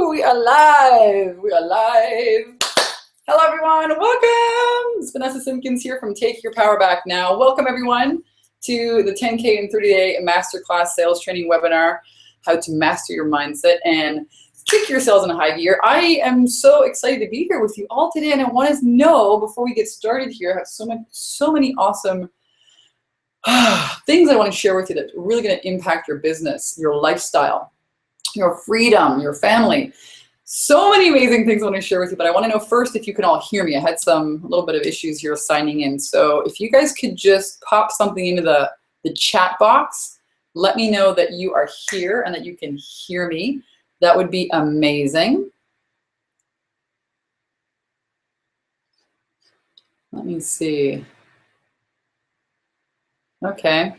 Woo! We are live. We are live. Hello, everyone. Welcome. It's Vanessa Simpkins here from Take Your Power Back Now. Welcome, everyone, to the 10K and 30-day masterclass sales training webinar, how to master your mindset and kick your sales in a high gear. I am so excited to be here with you all today, and I want to know before we get started here, I have so many awesome things I want to share with you that's really going to impact your business, your lifestyle, your freedom, your family. So many amazing things I want to share with you, but I want to know first if you can all hear me. I had a little bit of issues here signing in. So if you guys could just pop something into the chat box, let me know that you are here and that you can hear me. That would be amazing. Let me see. Okay.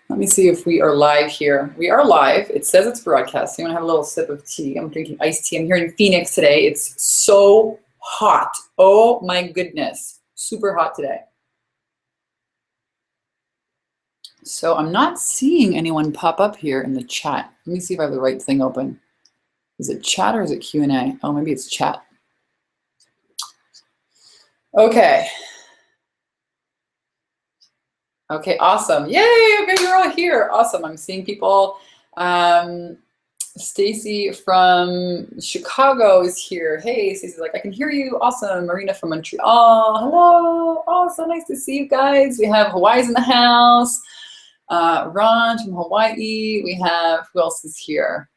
Let me see if we are live here. We are live. It says it's broadcasting. I'm gonna have a little sip of tea. I'm drinking iced tea. I'm here in Phoenix today. It's so hot. Oh my goodness. Super hot today. So I'm not seeing anyone pop up here in the chat. Let me see if I have the right thing open. Is it chat or is it Q&A? Oh, maybe it's chat. Okay. Okay, awesome. Yay, okay, you're all here. Awesome, I'm seeing people. Stacy from Chicago is here. Hey, Stacy's like, I can hear you. Awesome. Marina from Montreal. Hello. Oh, so nice to see you guys. We have Hawaii's in the house. Ron from Hawaii. We have, who else is here?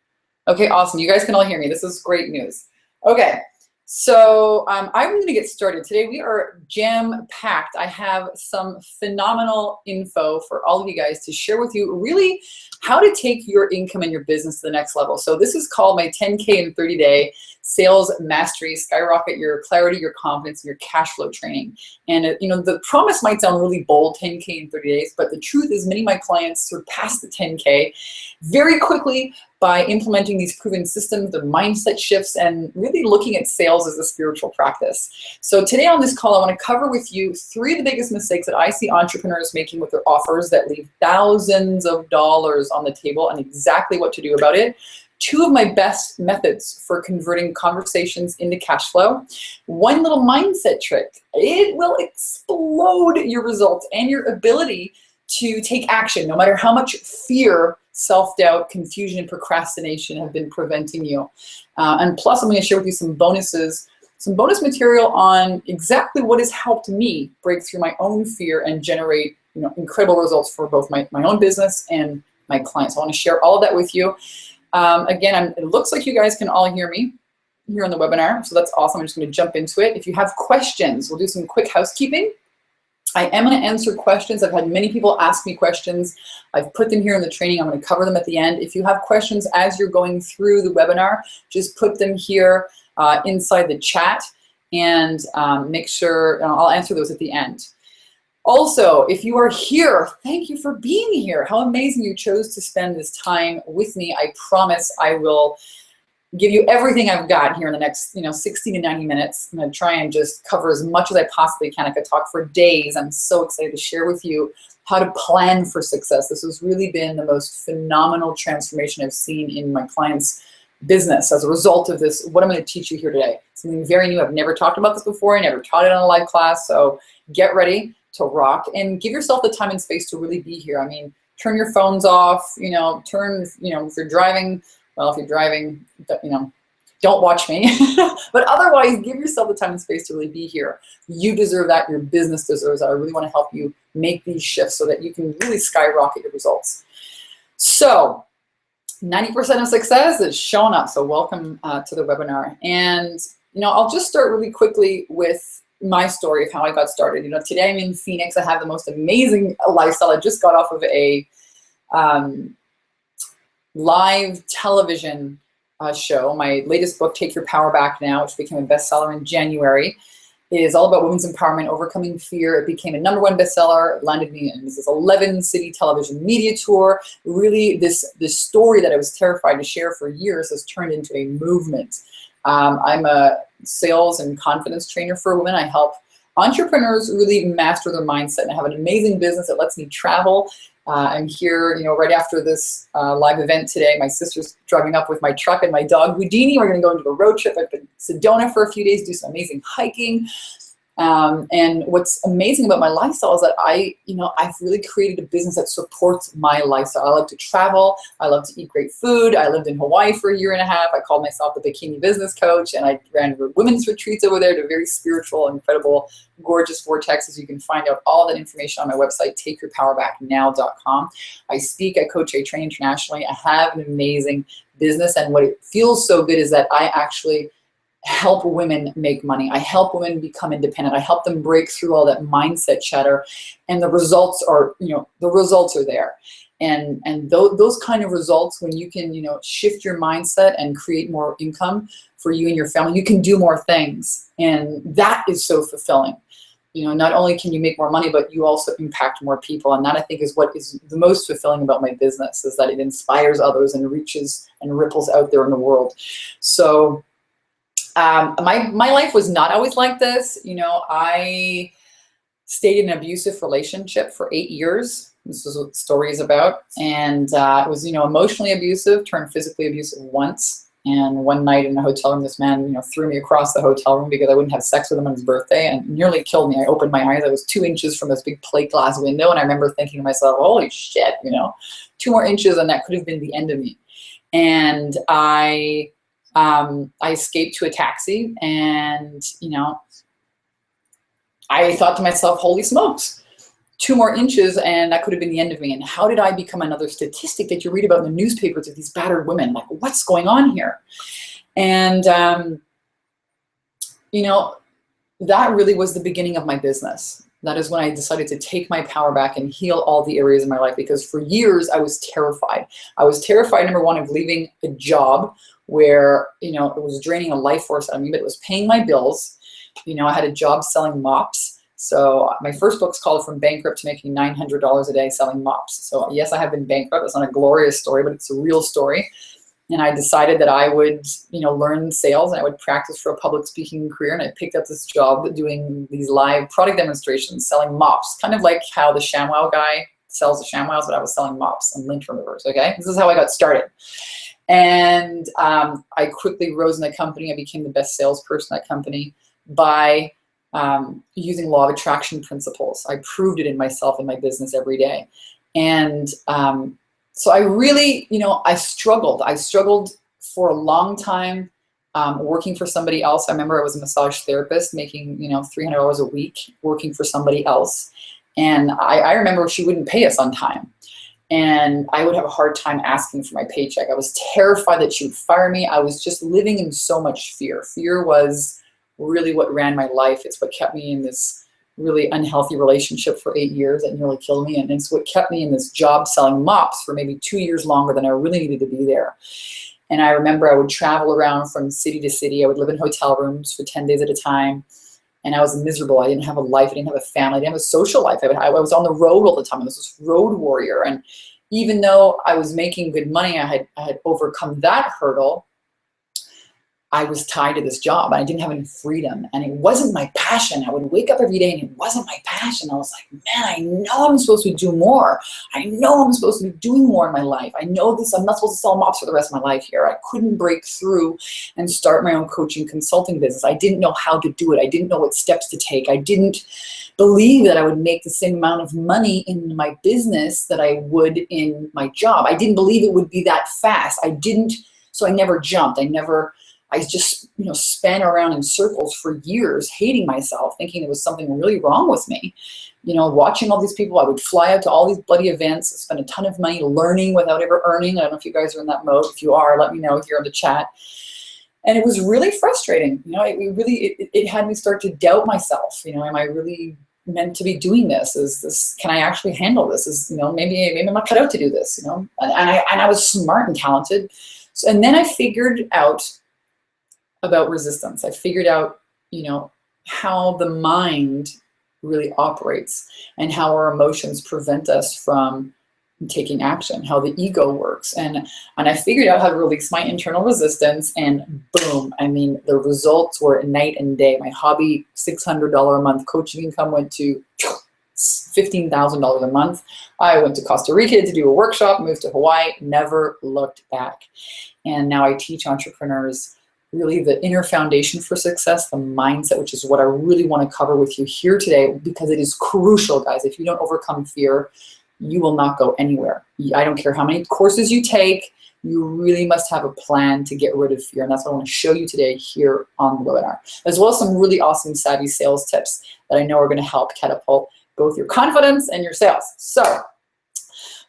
Okay, awesome. You guys can all hear me. This is great news. Okay. So I'm going to get started. Today we are jam-packed. I have some phenomenal info for all of you guys to share with you, really how to take your income and your business to the next level. So this is called my 10K and 30-day sales mastery, skyrocket your clarity, your confidence, and your cash flow training. And you know, the promise might sound really bold, 10K in 30 days, but the truth is many of my clients surpass the 10K very quickly by implementing these proven systems, the mindset shifts, and really looking at sales as a spiritual practice. So today on this call, I want to cover with you 3 of the biggest mistakes that I see entrepreneurs making with their offers that leave thousands of dollars on the table and exactly what to do about it. 2 of my best methods for converting conversations into cash flow. 1 little mindset trick. It will explode your results and your ability to take action, no matter how much fear, self-doubt, confusion, and procrastination have been preventing you. And plus, I'm going to share with you some bonuses, some bonus material on exactly what has helped me break through my own fear and generate, you know, incredible results for both my own business and my clients. I want to share all of that with you. Again, it looks like you guys can all hear me here on the webinar, so that's awesome. I'm just going to jump into it. If you have questions, we'll do some quick housekeeping. I am going to answer questions. I've had many people ask me questions. I've put them here in the training. I'm going to cover them at the end. If you have questions as you're going through the webinar, just put them here inside the chat and make sure I'll answer those at the end. Also, if you are here, thank you for being here. How amazing you chose to spend this time with me. I promise I will give you everything I've got here in the next 60 to 90 minutes. I'm going to try and just cover as much as I possibly can. I could talk for days. I'm so excited to share with you how to plan for success. This has really been the most phenomenal transformation I've seen in my clients' business as a result of this, what I'm going to teach you here today. Something very new. I've never talked about this before. I never taught it on a live class. So get ready to rock and give yourself the time and space to really be here. I mean, turn your phones off, if you're driving, well, if you're driving, don't watch me. But otherwise, give yourself the time and space to really be here. You deserve that. Your business deserves that. I really want to help you make these shifts so that you can really skyrocket your results. So 90% of success is showing up. So welcome to the webinar. And, I'll just start really quickly with my story of how I got started. Today I'm in Phoenix. I have the most amazing lifestyle. I just got off of a live television show. My latest book, Take Your Power Back Now, which became a bestseller in January, is all about women's empowerment, overcoming fear. It became a #1 bestseller. It landed me in this 11-city television media tour. Really, this story that I was terrified to share for years has turned into a movement. I'm a sales and confidence trainer for women. I help entrepreneurs really master their mindset, and I have an amazing business that lets me travel I'm here, right after this live event today. My sister's driving up with my truck and my dog, Houdini. We're going to go into a road trip up in Sedona for a few days, do some amazing hiking. And what's amazing about my lifestyle is that I've really created a business that supports my lifestyle. I love to travel. I love to eat great food. I lived in Hawaii for a year and a half. I called myself the bikini business coach, and I ran women's retreats over there to very spiritual, incredible, gorgeous vortexes. You can find out all that information on my website, takeyourpowerbacknow.com. I speak, I coach, I train internationally. I have an amazing business, and what it feels so good is that I actually help women make money. I help women become independent. I help them break through all that mindset chatter, and the results are, the results are there. And those kind of results, when you can, shift your mindset and create more income for you and your family, you can do more things. And that is so fulfilling. Not only can you make more money, but you also impact more people. And that, I think, is what is the most fulfilling about my business, is that it inspires others and reaches and ripples out there in the world. So my life was not always like this. I stayed in an abusive relationship for 8 years. This is what the story is about. And it was, emotionally abusive, turned physically abusive once. And one night in a hotel room, this man, threw me across the hotel room because I wouldn't have sex with him on his birthday, and nearly killed me. I opened my eyes. I was 2 inches from this big plate glass window. And I remember thinking to myself, holy shit, 2 more inches and that could have been the end of me. And I escaped to a taxi, and, I thought to myself, holy smokes, 2 more inches and that could have been the end of me. And how did I become another statistic that you read about in the newspapers of these battered women? Like, what's going on here? And, that really was the beginning of my business. That is when I decided to take my power back and heal all the areas of my life, because for years I was terrified. I was terrified, number one, of leaving a job where, it was draining a life force out of me, but it was paying my bills. I had a job selling mops. So my first book's called From Bankrupt to Making $900 a Day Selling Mops. So yes, I have been bankrupt. It's not a glorious story, but it's a real story. And I decided that I would, learn sales, and I would practice for a public speaking career. And I picked up this job doing these live product demonstrations, selling mops, kind of like how the ShamWow guy sells the ShamWows, but I was selling mops and lint removers, okay? This is how I got started. And I quickly rose in the company. I became the best salesperson at that company by using law of attraction principles. I proved it in myself and my business every day. And so I really, I struggled. I struggled for a long time working for somebody else. I remember I was a massage therapist making, $300 a week working for somebody else. And I remember she wouldn't pay us on time. And I would have a hard time asking for my paycheck. I was terrified that she would fire me. I was just living in so much fear. Fear was really what ran my life. It's what kept me in this really unhealthy relationship for 8 years that nearly killed me. And it's what kept me in this job selling mops for maybe 2 years longer than I really needed to be there. And I remember I would travel around from city to city. I would live in hotel rooms for 10 days at a time. And I was miserable. I didn't have a life. I didn't have a family. I didn't have a social life. I was on the road all the time. I was this road warrior. And even though I was making good money, I had overcome that hurdle. I was tied to this job. I didn't have any freedom, and it wasn't my passion. I would wake up every day and it wasn't my passion. I was like, man, I know I'm supposed to do more. I know I'm supposed to be doing more in my life. I know this. I'm not supposed to sell mops for the rest of my life here. I couldn't break through and start my own coaching consulting business. I didn't know how to do it. I didn't know what steps to take. I didn't believe that I would make the same amount of money in my business that I would in my job. I didn't believe it would be that fast. So I never jumped. I just, span around in circles for years, hating myself, thinking there was something really wrong with me. Watching all these people, I would fly out to all these bloody events, spend a ton of money learning without ever earning. I don't know if you guys are in that mode. If you are, let me know here in the chat. And it was really frustrating. It had me start to doubt myself. Am I really meant to be doing this? Can I actually handle this? Maybe I'm not cut out to do this, And I was smart and talented. And then I figured out about resistance. I figured out, how the mind really operates and how our emotions prevent us from taking action, how the ego works. And I figured out how to release my internal resistance, and boom, the results were night and day. My hobby $600 a month coaching income went to $15,000 a month. I went to Costa Rica to do a workshop, moved to Hawaii, never looked back. And now I teach entrepreneurs really the inner foundation for success, the mindset, which is what I really want to cover with you here today, because it is crucial, guys. If you don't overcome fear, you will not go anywhere. I don't care how many courses you take, you really must have a plan to get rid of fear. And that's what I want to show you today here on the webinar, as well as some really awesome savvy sales tips that I know are going to help catapult both your confidence and your sales. So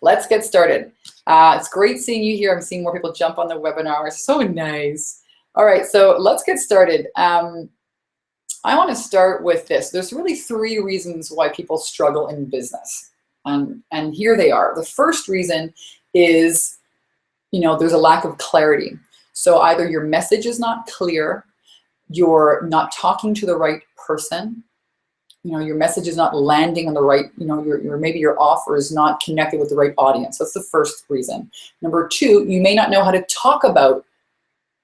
let's get started. It's great seeing you here. I'm seeing more people jump on the webinar. So nice. All right, so let's get started. I want to start with this. There's really 3 reasons why people struggle in business. And here they are. The first reason is, there's a lack of clarity. So either your message is not clear, you're not talking to the right person, your message is not landing on the right, maybe your offer is not connected with the right audience. That's the first reason. Number 2, you may not know how to talk about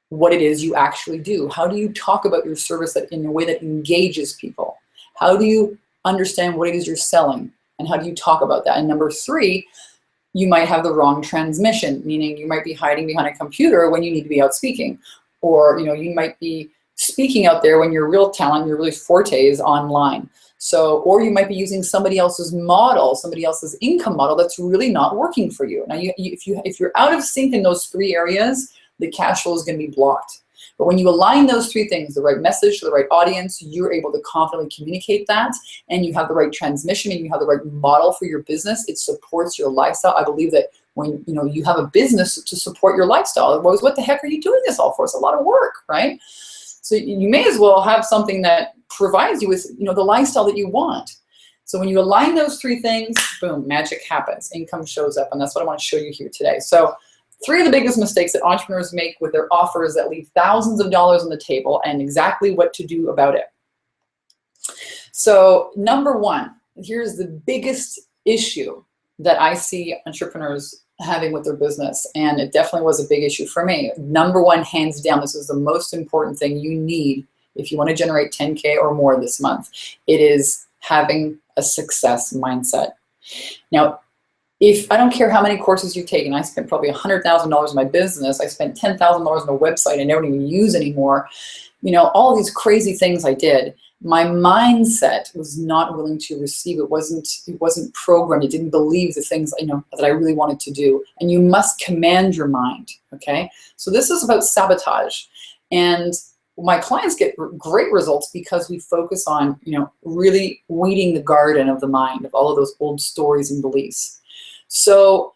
what it is you actually do. How do you talk about your service in a way that engages people? How do you understand what it is you're selling? And how do you talk about that? And number 3, you might have the wrong transmission, meaning you might be hiding behind a computer when you need to be out speaking. Or you might be speaking out there when your real talent, your really forte is online. So, or you might be using somebody else's model, somebody else's income model that's really not working for you. Now, if you're out of sync in those 3 areas, the cash flow is going to be blocked. But when you align those 3 things, the right message to the right audience, you're able to confidently communicate that, and you have the right transmission and you have the right model for your business, it supports your lifestyle. I believe that when you have a business to support your lifestyle, otherwise what the heck are you doing this all for? It's a lot of work, right? So you may as well have something that provides you with the lifestyle that you want. So when you align those 3 things, boom, magic happens. Income shows up, and that's what I want to show you here today. So 3 of the biggest mistakes that entrepreneurs make with their offers that leave thousands of dollars on the table, and exactly what to do about it. So number 1, here's the biggest issue that I see entrepreneurs having with their business, and it definitely was a big issue for me. Number 1, hands down, this is the most important thing you need if you want to generate 10K or more this month. It is having a success mindset. Now, if I don't care how many courses you've taken, I spent probably $100,000 in my business. I spent $10,000 on a website I don't even use anymore. All these crazy things I did. My mindset was not willing to receive. It wasn't programmed. It didn't believe the things that I really wanted to do. And you must command your mind. Okay. So this is about sabotage, and my clients get great results because we focus on really weeding the garden of the mind of all of those old stories and beliefs. So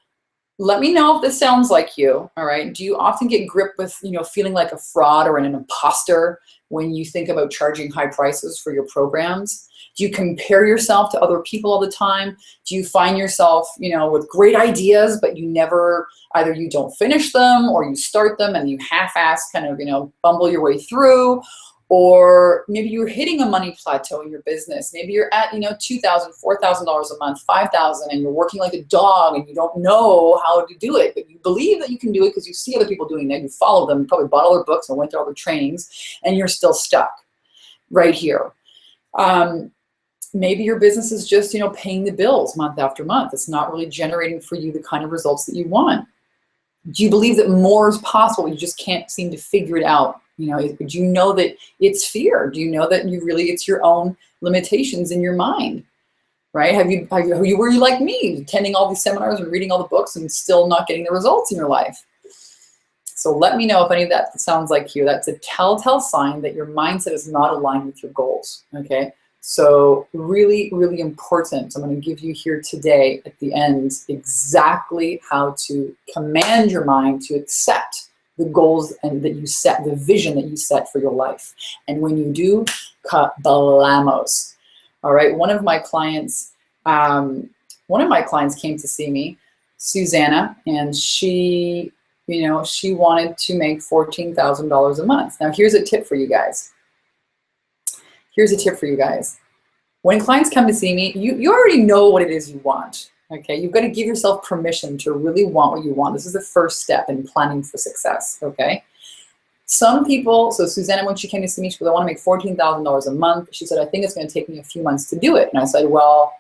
let me know if this sounds like you, all right? Do you often get gripped with, feeling like a fraud or an imposter when you think about charging high prices for your programs? Do you compare yourself to other people all the time? Do you find yourself, with great ideas, but either you don't finish them or you start them and you half-ass kind of, bumble your way through? Or maybe you're hitting a money plateau in your business. Maybe you're at, $2,000, $4,000 a month, $5,000, and you're working like a dog and you don't know how to do it, but you believe that you can do it because you see other people doing that. You follow them, you probably bought all their books and went to all their trainings, and you're still stuck right here. Maybe your business is just, paying the bills month after month. It's not really generating for you the kind of results that you want. Do you believe that more is possible? You just can't seem to figure it out. Do you know that it's fear? Do you know that it's your own limitations in your mind, right? Were you like me, attending all these seminars and reading all the books and still not getting the results in your life? So let me know if any of that sounds like you. That's a telltale sign that your mindset is not aligned with your goals, okay? So really, really important. I'm going to give you here today at the end exactly how to command your mind to accept the goals and that you set, the vision that you set for your life. And when you do, kablamos. All right, one of my clients came to see me, Susanna, and she wanted to make $14,000 a month. Now here's a tip for you guys. When clients come to see me, you already know what it is you want. Okay, you've got to give yourself permission to really want what you want. This is the first step in planning for success, okay? Some people, so Susanna, when she came to see me, she goes, I want to make $14,000 a month. She said, I think it's going to take me a few months to do it. And I said, well,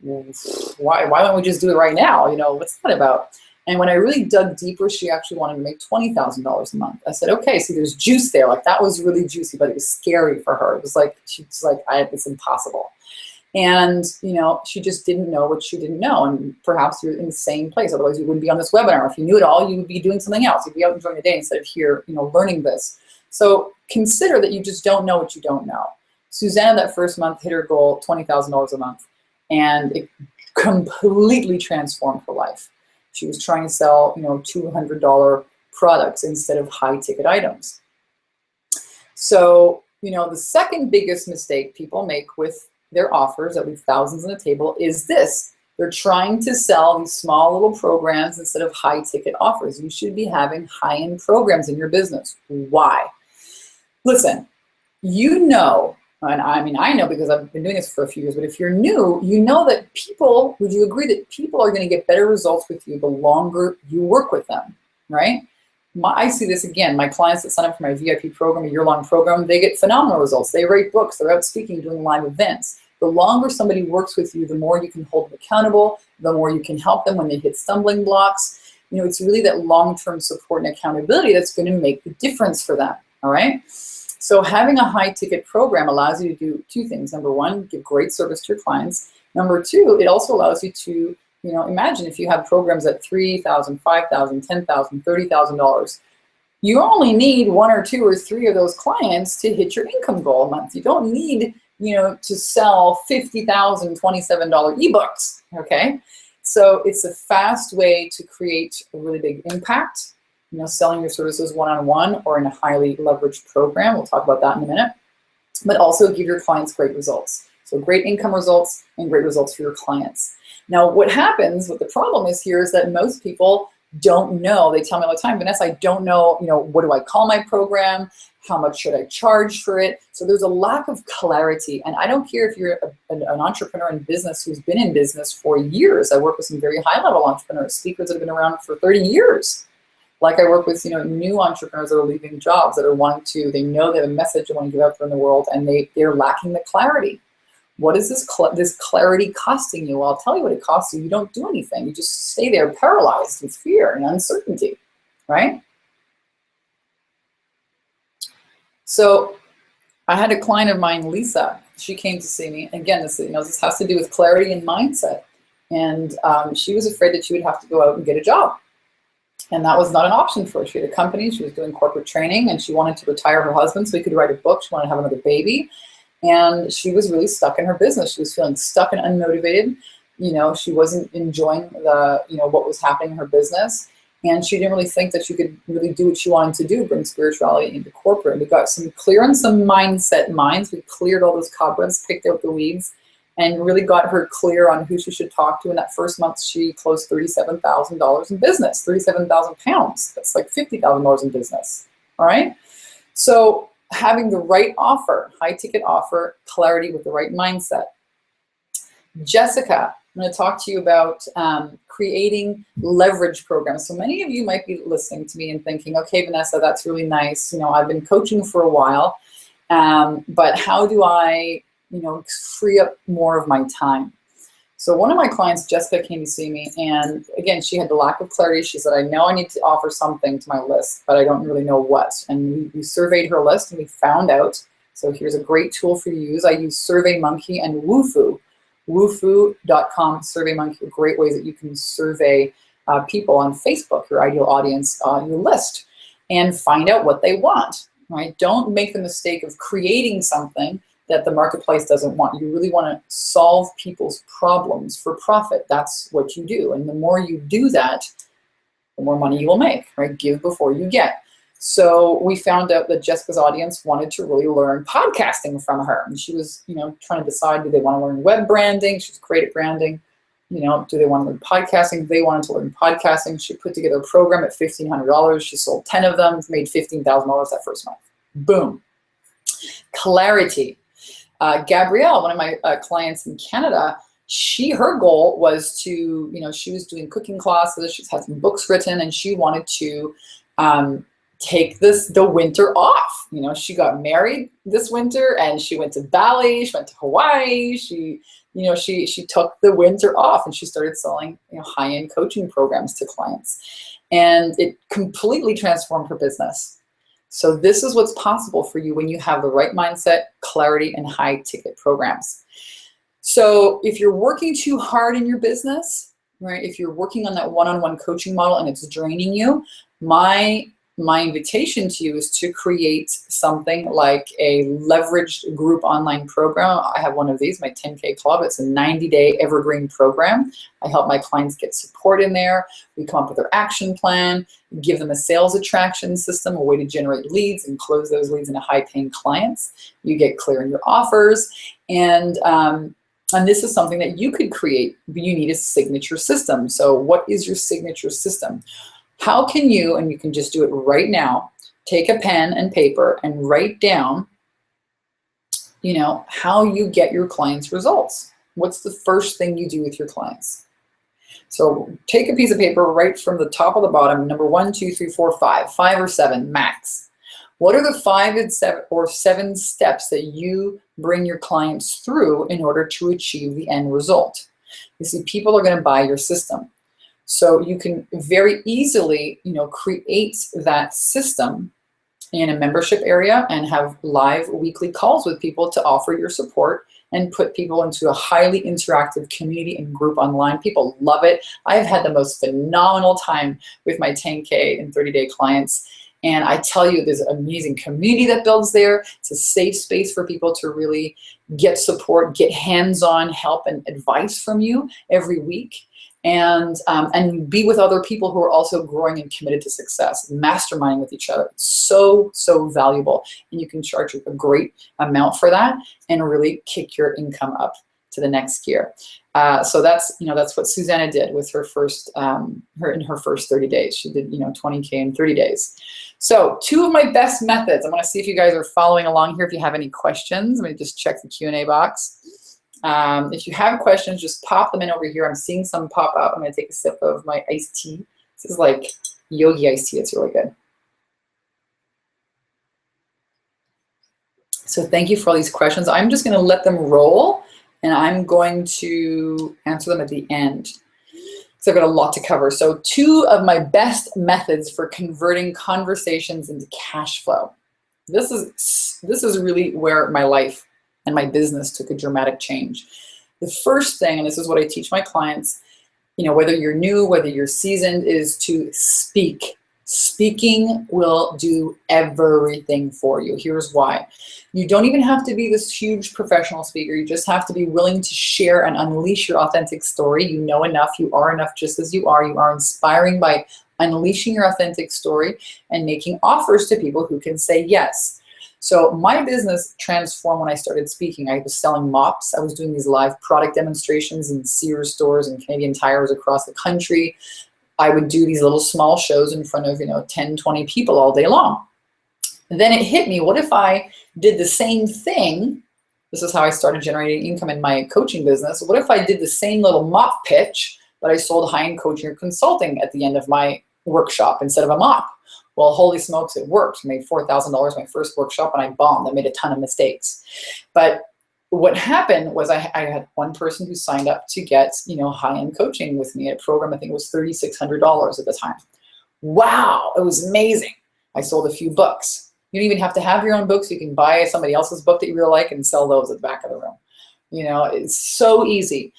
why don't we just do it right now? You know, what's that about? And when I really dug deeper, she actually wanted to make $20,000 a month. I said, okay, so there's juice there. Like, that was really juicy, but it was scary for her. It was like, she's like, it's impossible. And, you know, she just didn't know what she didn't know. And perhaps you're in the same place. Otherwise, you wouldn't be on this webinar. If you knew it all, you would be doing something else. You'd be out enjoying the day instead of here, you know, learning this. So consider that you just don't know what you don't know. Susanna, that first month, hit her goal, $20,000 a month. And it completely transformed her life. She was trying to sell, you know, $200 products instead of high-ticket items. So, you know, the second biggest mistake people make with their offers, that leave thousands on the table, is this. They're trying to sell these small little programs instead of high-ticket offers. You should be having high-end programs in your business. Why? Listen, you know, and I mean, I know because I've been doing this for a few years, but if you're new, you know that people, would you agree that people are going to get better results with you the longer you work with them, right? I see this again. My clients that sign up for my VIP program, a year-long program, they get phenomenal results. They write books, they're out speaking, doing live events. The longer somebody works with you, the more you can hold them accountable, the more you can help them when they hit stumbling blocks. You know, it's really that long-term support and accountability that's going to make the difference for them, all right? So having a high-ticket program allows you to do two things. Number one, give great service to your clients. Number two, it also allows you to, you know, imagine if you have programs at $3,000, $5,000, $10,000, $30,000. You only need one or two or three of those clients to hit your income goal a month. You don't need, you know, to sell 50,000 $27 ebooks, okay? So it's a fast way to create a really big impact. You know, selling your services one-on-one or in a highly leveraged program. We'll talk about that in a minute. But also give your clients great results. So great income results and great results for your clients. Now, what happens, what the problem is here is that most people don't know. They tell me all the time, Vanessa, I don't know, you know, what do I call my program? How much should I charge for it? So there's a lack of clarity. And I don't care if you're an entrepreneur in business who's been in business for years. I work with some very high-level entrepreneurs, speakers that have been around for 30 years. Like I work with, you know, new entrepreneurs that are leaving jobs that are wanting to, they know they have a message they want to give out there in the world, and they're lacking the clarity. What is this clarity costing you? Well, I'll tell you what it costs you. You don't do anything. You just stay there paralyzed with fear and uncertainty, right? So I had a client of mine, Lisa. She came to see me. Again, this, you know, this has to do with clarity and mindset. And she was afraid that she would have to go out and get a job. And that was not an option for her. She had a company, she was doing corporate training, and she wanted to retire her husband so he could write a book. She wanted to have another baby. And she was really stuck in her business. She was feeling stuck and unmotivated. You know, she wasn't enjoying the, you know, what was happening in her business. And she didn't really think that she could really do what she wanted to do, bring spirituality into corporate. We got some clear on some mindset minds. We cleared all those cobwebs, picked out the weeds, and really got her clear on who she should talk to. In that first month, she closed $37,000 in business, 37,000 pounds. That's like $50,000 in business, all right? So having the right offer, high ticket offer, clarity with the right mindset. Jessica, I'm gonna talk to you about creating leverage programs. So many of you might be listening to me and thinking, okay, Vanessa, that's really nice. You know, I've been coaching for a while, but how do I, you know, free up more of my time? So one of my clients, Jessica, came to see me, and again, she had the lack of clarity. She said, I know I need to offer something to my list, but I don't really know what. And we surveyed her list and we found out. So here's a great tool for you to use. I use SurveyMonkey and Wufoo. Wufoo.com, SurveyMonkey, are great ways that you can survey people on Facebook, your ideal audience, on your list, and find out what they want, right? Don't make the mistake of creating something that the marketplace doesn't want. You really want to solve people's problems for profit. That's what you do. And the more you do that, the more money you will make, right? Give before you get. So we found out that Jessica's audience wanted to really learn podcasting from her. And she was, you know, trying to decide, do they want to learn web branding? She's great at branding. You know, do they want to learn podcasting? They wanted to learn podcasting. She put together a program at $1,500. She sold 10 of them, made $15,000 that first month. Boom. Clarity. Gabrielle, one of my clients in Canada, her goal was to, you know, she was doing cooking classes, she's had some books written, and she wanted to take the winter off. You know, she got married this winter and she went to Bali, she went to Hawaii, she took the winter off and she started selling, you know, high-end coaching programs to clients. And it completely transformed her business. So this is what's possible for you when you have the right mindset, clarity, and high ticket programs. So if you're working too hard in your business, right, if you're working on that one-on-one coaching model and it's draining you, my invitation to you is to create something like a leveraged group online program. I have one of these, my 10K Club. It's a 90-day evergreen program. I help my clients get support in there. We come up with their action plan, give them a sales attraction system, a way to generate leads and close those leads into high-paying clients. You get clear in your offers. And this is something that you could create, but you need a signature system. So what is your signature system? How can you, and you can just do it right now, take a pen and paper and write down, you know, how you get your clients results. What's the first thing you do with your clients? So take a piece of paper right from the top of the bottom, number 1, 2, 3, 4, 5 or 7 max. What are the 5 or 7 steps that you bring your clients through in order to achieve the end result? You see, people are going to buy your system. So you can very easily, you know, create that system in a membership area and have live weekly calls with people to offer your support and put people into a highly interactive community and group online. People love it. I've had the most phenomenal time with my 10K and 30-day clients. And I tell you, there's an amazing community that builds there. It's a safe space for people to really get support, get hands-on help and advice from you every week. And be with other people who are also growing and committed to success, masterminding with each other. It's so, so valuable. And you can charge a great amount for that and really kick your income up to the next gear. So that's what Susanna did with her first, in her first 30 days. She did, 20K in 30 days. So 2 of my best methods. I want to see if you guys are following along here. If you have any questions, let me just check the Q&A box. If you have questions, just pop them in over here. I'm seeing some pop up. I'm going to take a sip of my iced tea. This is like yogi iced tea. It's really good. So thank you for all these questions. I'm just going to let them roll, and I'm going to answer them at the end. So I've got a lot to cover. So 2 of my best methods for converting conversations into cash flow. This is really where my life and my business took a dramatic change. The first thing, and this is what I teach my clients, whether you're new, whether you're seasoned, is to speak. Speaking will do everything for you. Here's why. You don't even have to be this huge professional speaker. You just have to be willing to share and unleash your authentic story. You know enough. You are enough just as you are. You are inspiring by unleashing your authentic story and making offers to people who can say yes. So my business transformed when I started speaking. I was selling mops. I was doing these live product demonstrations in Sears stores and Canadian Tires across the country. I would do these little small shows in front of 10, 20 people all day long. And then it hit me, what if I did the same thing? This is how I started generating income in my coaching business. What if I did the same little mop pitch, but I sold high-end coaching or consulting at the end of my workshop instead of a mop? Well, holy smokes, it worked. I made $4,000 my first workshop, and I bombed. I made a ton of mistakes. But what happened was I had one person who signed up to get high-end coaching with me at a program. I think it was $3,600 at the time. Wow, it was amazing. I sold a few books. You don't even have to have your own books. You can buy somebody else's book that you really like and sell those at the back of the room. It's so easy.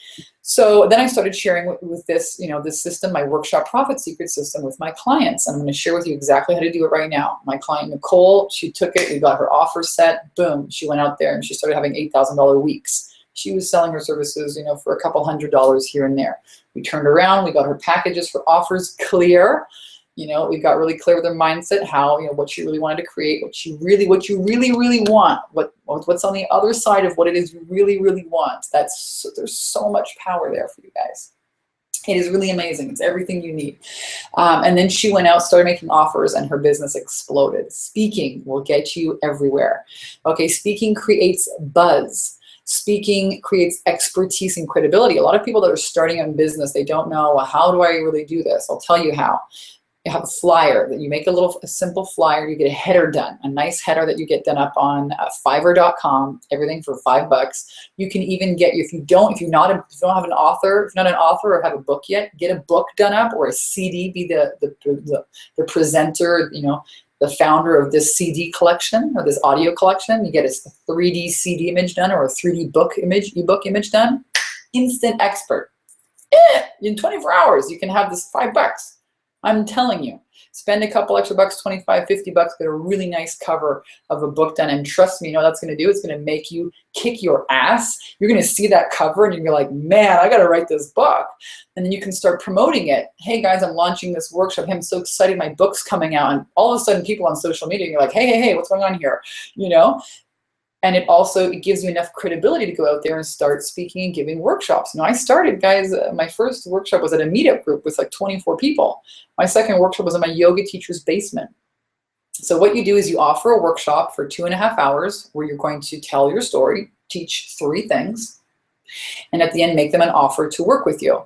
So then I started sharing with this, this system, my workshop profit secret system, with my clients. I'm going to share with you exactly how to do it right now. My client, Nicole, she took it. We got her offer set. Boom. She went out there and she started having $8,000 weeks. She was selling her services, for a couple $100s here and there. We turned around. We got her packages for offers clear. We got really clear with her mindset, how, what she really wanted to create, what you really want, what's on the other side of what it is you really want. There's so much power there for you guys. It is really amazing. It's everything you need. And then she went out, started making offers, and her business exploded. Speaking will get you everywhere. Okay, speaking creates buzz. Speaking creates expertise and credibility. A lot of people that are starting a business, they don't know, well, how do I really do this? I'll tell you how. You have a flyer that you make a simple flyer. You get a header done, a nice header that you get done up on Fiverr.com. Everything for $5. You can even get, if you don't have an author, if you're not an author or have a book yet, get a book done up, or a CD. Be the presenter, the founder of this CD collection or this audio collection. You get a 3D CD image done, or a 3D ebook image done. Instant expert. In 24 hours, you can have this $5. I'm telling you, spend a couple extra bucks, 25, 50 bucks, get a really nice cover of a book done. And trust me, you know what that's going to do? It's going to make you kick your ass. You're going to see that cover and you're like, man, I got to write this book. And then you can start promoting it. Hey guys, I'm launching this workshop. Hey, I'm so excited. My book's coming out. And all of a sudden people on social media, you're like, hey, what's going on here? And it gives you enough credibility to go out there and start speaking and giving workshops. I started, guys, my first workshop was at a meetup group with like 24 people. My second workshop was in my yoga teacher's basement. So what you do is you offer a workshop for 2.5 hours where you're going to tell your story, teach 3 things, and at the end make them an offer to work with you.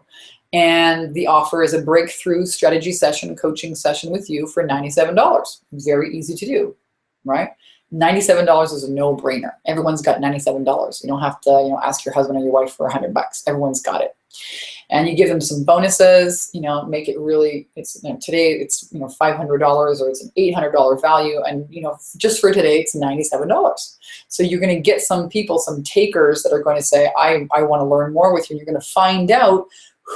And the offer is a breakthrough strategy session, coaching session with you for $97. Very easy to do, right? $97 is a no-brainer. Everyone's got $97. You don't have to, ask your husband or your wife for $100. Everyone's got it. And you give them some bonuses, make it really, today it's, $500 or it's an $800 value. And, just for today, it's $97. So you're going to get some people, some takers that are going to say, I want to learn more with you. And you're going to find out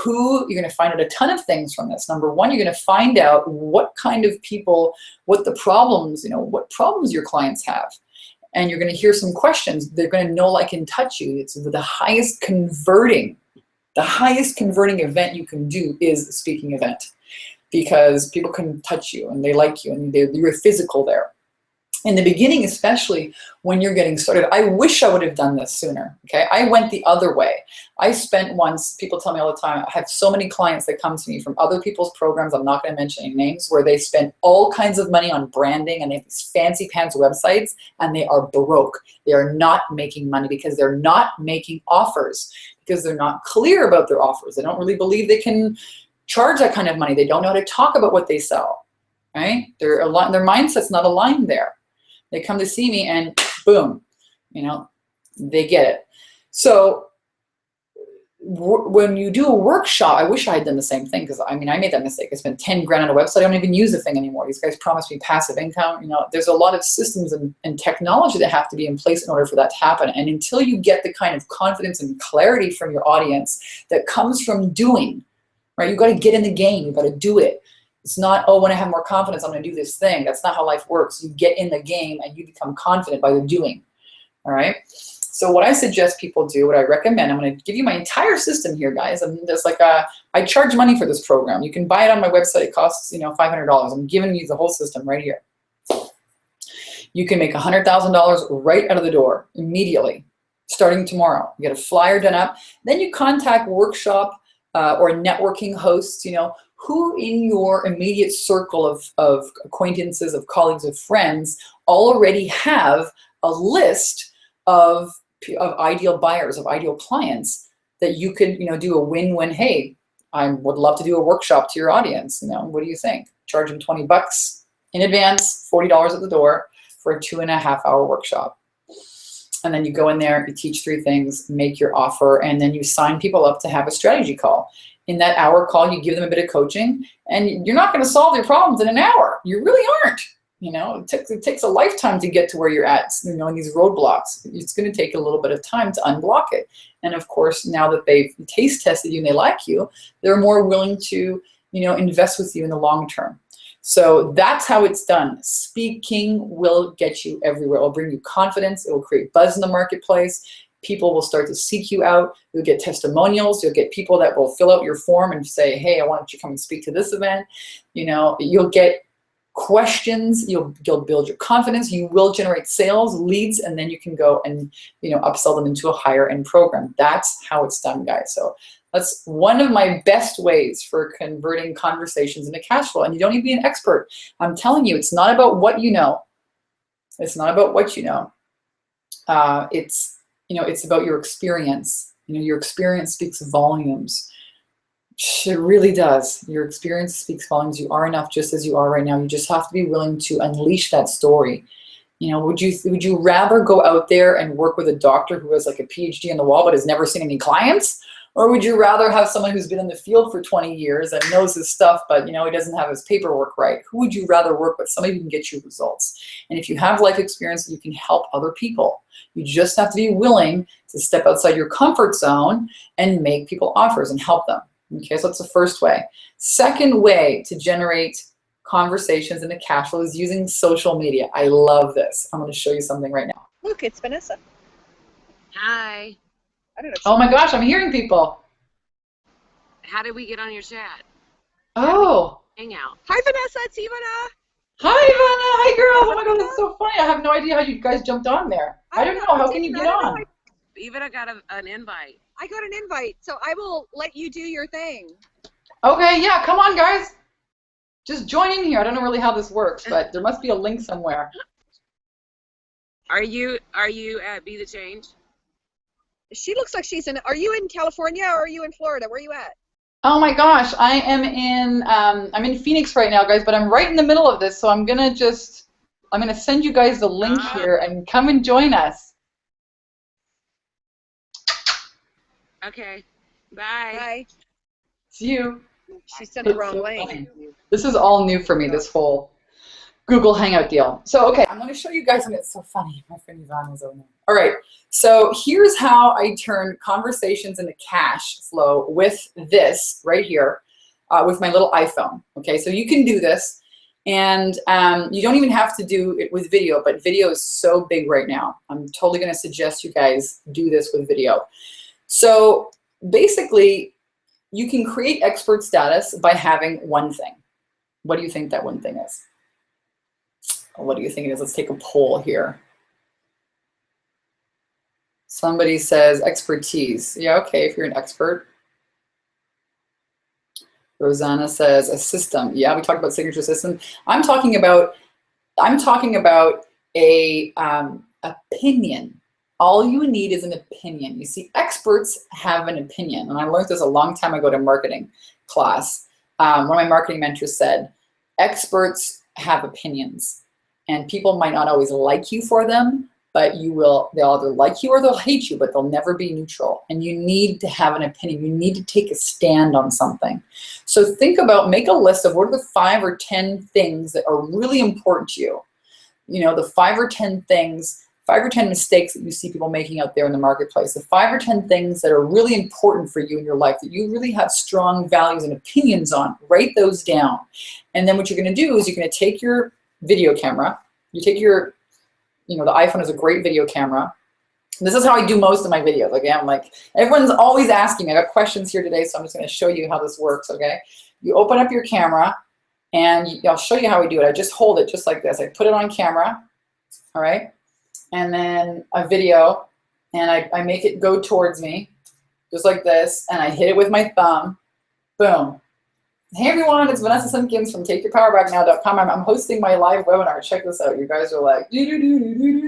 you're going to find out a ton of things from this. Number one, you're going to find out what kind of people, what problems your clients have. And you're going to hear some questions. They're going to know, like, and touch you. It's the highest converting event you can do is a speaking event, because people can touch you and they like you and you're physical there. In the beginning, especially when you're getting started, I wish I would have done this sooner, okay? I went the other way. People tell me all the time, I have so many clients that come to me from other people's programs, I'm not gonna mention any names, where they spend all kinds of money on branding and they have these fancy pants websites and they are broke. They are not making money because they're not making offers, because they're not clear about their offers. They don't really believe they can charge that kind of money. They don't know how to talk about what they sell, right? Their mindset's not aligned there. They come to see me and boom, they get it. So when you do a workshop, I wish I had done the same thing, because I made that mistake. I spent 10 grand on a website. I don't even use the thing anymore. These guys promised me passive income. There's a lot of systems and technology that have to be in place in order for that to happen. And until you get the kind of confidence and clarity from your audience that comes from doing, right? You've got to get in the game. You've got to do it. It's not, when I have more confidence, I'm going to do this thing. That's not how life works. You get in the game and you become confident by the doing. All right. So what I suggest people do, what I recommend, I'm going to give you my entire system here, guys. I charge money for this program. You can buy it on my website. It costs, $500. I'm giving you the whole system right here. You can make $100,000 right out of the door immediately, starting tomorrow. You get a flyer done up. Then you contact workshop or networking hosts, who in your immediate circle of acquaintances, of colleagues, of friends already have a list of ideal buyers, of ideal clients that you could, do a win-win. Hey, I would love to do a workshop to your audience. What do you think? Charge them $20 in advance, $40 at the door for a 2.5-hour workshop. And then you go in there, you teach 3 things, make your offer, and then you sign people up to have a strategy call. In that hour call, you give them a bit of coaching, and you're not going to solve their problems in an hour. You really aren't. It takes a lifetime to get to where you're at, in these roadblocks. It's going to take a little bit of time to unblock it. And of course, now that they've taste tested you and they like you, they're more willing to, invest with you in the long term. So that's how it's done. Speaking will get you everywhere. It will bring you confidence. It will create buzz in the marketplace. People will start to seek you out. You'll get testimonials. You'll get people that will fill out your form and say, hey, I want you to come and speak to this event. You'll get questions. You'll build your confidence. You will generate sales, leads, and then you can go and, upsell them into a higher end program. That's how it's done, guys. So that's one of my best ways for converting conversations into cash flow. And you don't need to be an expert. I'm telling you, it's not about what you know. It's not about what you know. It's about your experience. Your experience speaks volumes. It really does. Your experience speaks volumes. You are enough just as you are right now. You just have to be willing to unleash that story. You know, would you rather go out there and work with a doctor who has like a PhD on the wall but has never seen any clients? Or would you rather have someone who's been in the field for 20 years and knows his stuff, but you know, he doesn't have his paperwork right? Who would you rather work with? Somebody who can get you results. And if you have life experience, you can help other people. You just have to be willing to step outside your comfort zone and make people offers and help them. Okay, so that's the first way. Second way to generate conversations into cash flow is using social media. I love this. I'm going to show you something right now. Look, it's Vanessa. Hi. I don't know. Oh my gosh, I'm hearing people. How did we get on your chat? Oh. Hangout. Hi, Vanessa. It's Ivana. Hi, Ivana. Hi, girls. Oh my God, that's so funny. I have no idea how you guys jumped on there. I don't know. How can you get on? Ivana got an invite. I got an invite, so I will let you do your thing. Okay, yeah, come on, guys. Just join in here. I don't know really how this works, but there must be a link somewhere. Are you at Be the Change? She looks like she's in. Are you in California or are you in Florida? Where are you at? Oh my gosh, I'm in Phoenix right now, guys, but I'm right in the middle of this, so I'm gonna send you guys the link here and come and join us. Okay. Bye. Bye. See you. She sent the wrong link. Funny. This is all new for me, this whole Google Hangout deal. So, okay, I'm going to show you guys, and it's so funny. My friend Yvonne is over there. All right, so here's how I turn conversations into cash flow with this right here, with my little iPhone. Okay, so you can do this, and you don't even have to do it with video, but video is so big right now. I'm totally going to suggest you guys do this with video. So basically, you can create expert status by having one thing. What do you think that one thing is? What do you think it is? Let's take a poll here. Somebody says expertise. Yeah, okay, if you're an expert. Rosanna says a system. Yeah, we talked about signature system. I'm talking about a opinion. All you need is an opinion. You see, experts have an opinion. And I learned this a long time ago in a marketing class. One of my marketing mentors said, experts have opinions. And people might not always like you for them, but they'll either like you or they'll hate you, but they'll never be neutral. And you need to have an opinion. You need to take a stand on something. So make a list of what are the 5 or 10 things that are really important to you. You know, the 5 or 10 things, 5 or 10 mistakes that you see people making out there in the marketplace, the 5 or 10 things that are really important for you in your life that you really have strong values and opinions on. Write those down. And then what you're going to do is you're going to take your video camera. You take your, the iPhone is a great video camera. This is how I do most of my videos. Okay, I'm like, everyone's always asking me. I got questions here today, so I'm just going to show you how this works. Okay, you open up your camera, and I'll show you how we do it. I just hold it just like this. I put it on camera. All right. And then a video, and I make it go towards me, just like this, and I hit it with my thumb. Boom. Hey everyone, it's Vanessa Simpkins from TakeYourPowerBackNow.com. I'm hosting my live webinar. Check this out. You guys are like, and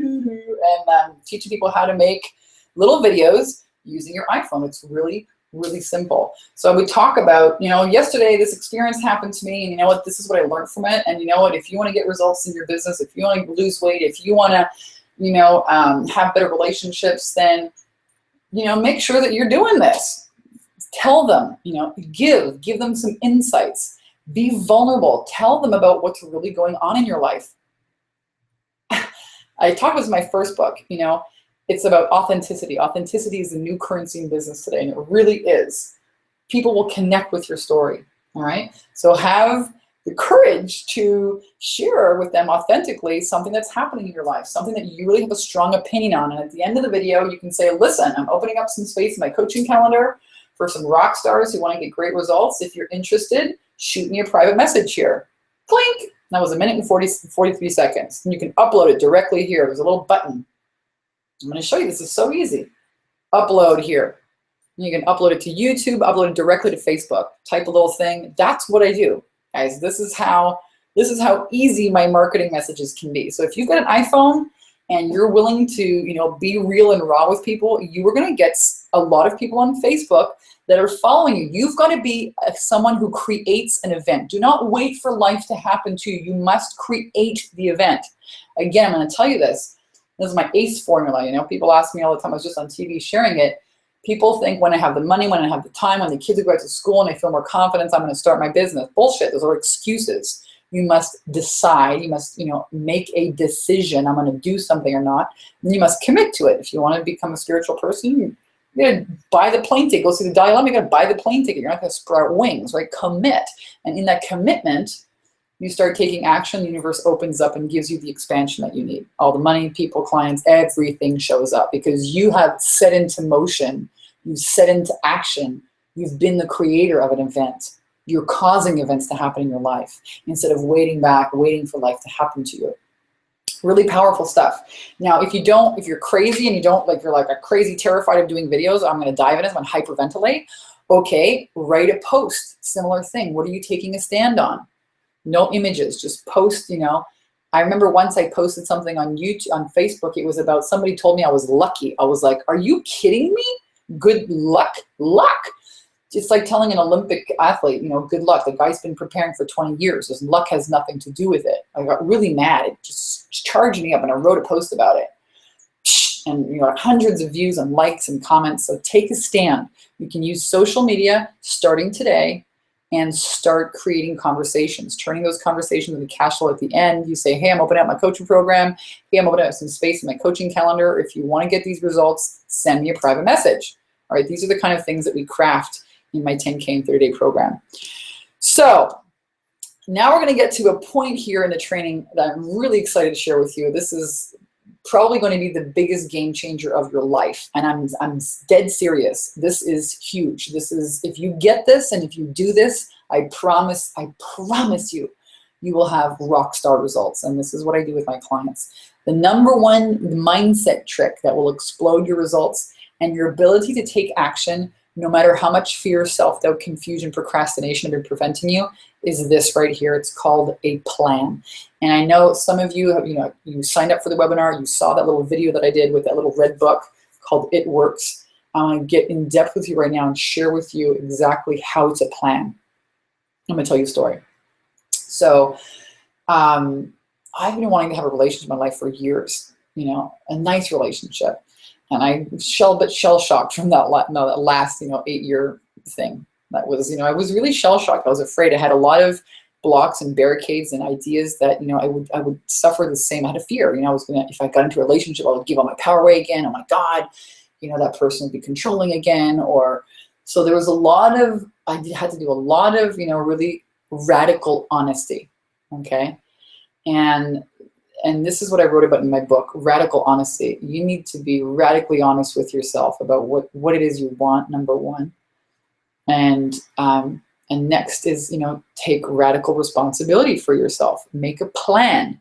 teaching people how to make little videos using your iPhone. It's really, really simple. So we talk about, yesterday this experience happened to me, and you know what, this is what I learned from it. And you know what, if you want to get results in your business, if you want to lose weight, if you want to have better relationships, then, make sure that you're doing this. Tell them, give them some insights. Be vulnerable. Tell them about what's really going on in your life. I talked about my first book, it's about authenticity. Authenticity is the new currency in business today, and it really is. People will connect with your story, all right? So have the courage to share with them authentically something that's happening in your life, something that you really have a strong opinion on. And at the end of the video, you can say, listen, I'm opening up some space in my coaching calendar for some rock stars who want to get great results. If you're interested, shoot me a private message here. Clink. That was 1 minute and 43 seconds. And you can upload it directly here. There's a little button. I'm going to show you. This is so easy. Upload here. You can upload it to YouTube, upload it directly to Facebook. Type a little thing. That's what I do. Guys, this is how easy my marketing messages can be. So if you've got an iPhone, and you're willing to, be real and raw with people, you are going to get a lot of people on Facebook that are following you. You've got to be someone who creates an event. Do not wait for life to happen to you. You must create the event. Again, I'm going to tell you this. This is my ACE formula. People ask me all the time. I was just on TV sharing it. People think when I have the money, when I have the time, when the kids go out to school and I feel more confidence, I'm going to start my business. Bullshit. Those are excuses. You must decide. You must, make a decision. I'm going to do something or not. And you must commit to it. If you want to become a spiritual person, you got to buy the plane ticket. Go see the Dalai Lama. You got to buy the plane ticket. You're not going to sprout wings, right? Commit. And in that commitment, you start taking action. The universe opens up and gives you the expansion that you need. All the money, people, clients, everything shows up because you have set into motion. You've set into action. You've been the creator of an event. You're causing events to happen in your life instead of waiting back, waiting for life to happen to you. Really powerful stuff. Now, if you're crazy and you're like a crazy terrified of doing videos, I'm going to dive in. I'm going to hyperventilate. Okay, write a post. Similar thing. What are you taking a stand on? No images, just post, I remember once I posted something on YouTube, on Facebook. It was about somebody told me I was lucky. I was like, are you kidding me? Good luck? Luck. It's like telling an Olympic athlete, good luck. The guy's been preparing for 20 years. His luck has nothing to do with it. I got really mad. It just charged me up and I wrote a post about it. And hundreds of views and likes and comments. So take a stand. You can use social media starting today and start creating conversations, turning those conversations into cash flow at the end. You say, hey, I'm opening up my coaching program. Hey, I'm opening up some space in my coaching calendar. If you want to get these results, send me a private message. All right, these are the kind of things that we craft in my 10K and 30-day program. So now we're going to get to a point here in the training that I'm really excited to share with you. This is probably going to be the biggest game changer of your life. And I'm dead serious. This is huge. This is, if you get this and if you do this, I promise you, you will have rock star results. And this is what I do with my clients. The number one mindset trick that will explode your results and your ability to take action, no matter how much fear, self-doubt, confusion, procrastination have been preventing you, is this right here. It's called a plan. And I know some of you have, you signed up for the webinar, you saw that little video that I did with that little red book called It Works. I want to get in depth with you right now and share with you exactly how to plan. I'm going to tell you a story. So I've been wanting to have a relationship in my life for years, a nice relationship. And I'm shell-shocked from that last, 8-year thing. That was, I was really shell-shocked. I was afraid. I had a lot of blocks and barricades and ideas that, I would suffer the same. I had a fear, I was gonna, if I got into a relationship, I would give all my power away again. Oh my God, that person would be controlling again. So there was I had to do a lot of, really radical honesty. Okay. And this is what I wrote about in my book, Radical Honesty. You need to be radically honest with yourself about what it is you want, number one. And next is, take radical responsibility for yourself. Make a plan.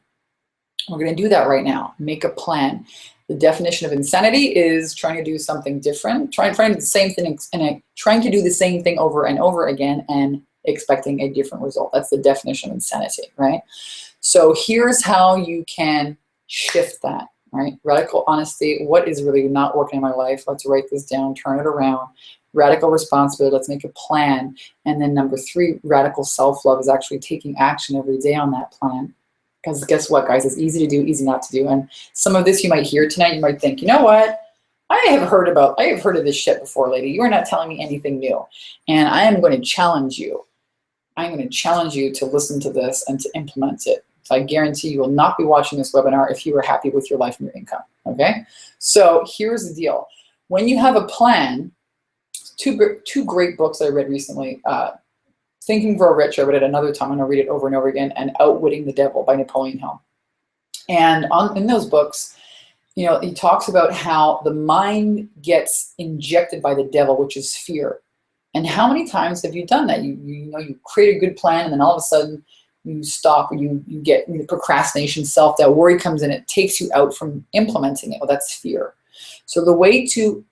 We're going to do that right now. Make a plan. The definition of insanity is trying to do something different, trying to do the same thing, and trying to do the same thing over and over again and expecting a different result. That's the definition of insanity, right? So here's how you can shift that, right? Radical honesty. What is really not working in my life? Let's write this down, turn it around. Radical responsibility. Let's make a plan. And then number 3, radical self-love is actually taking action every day on that plan. Because guess what, guys? It's easy to do, easy not to do. And some of this you might hear tonight. You might think, you know what? I have heard of this shit before, lady. You are not telling me anything new. And I am going to challenge you. I'm going to challenge you to listen to this and to implement it. So I guarantee you will not be watching this webinar if you are happy with your life and your income, okay? So here's the deal. When you have a plan, two great books I read recently, Think and Grow Rich, I read it another time, and I'll read it over and over again, and Outwitting the Devil by Napoleon Hill. And in those books, he talks about how the mind gets injected by the devil, which is fear. And how many times have you done that? You create a good plan, and then all of a sudden, you stop, or you get procrastination, self-doubt, worry comes in, it takes you out from implementing it. Well, that's fear. So the way to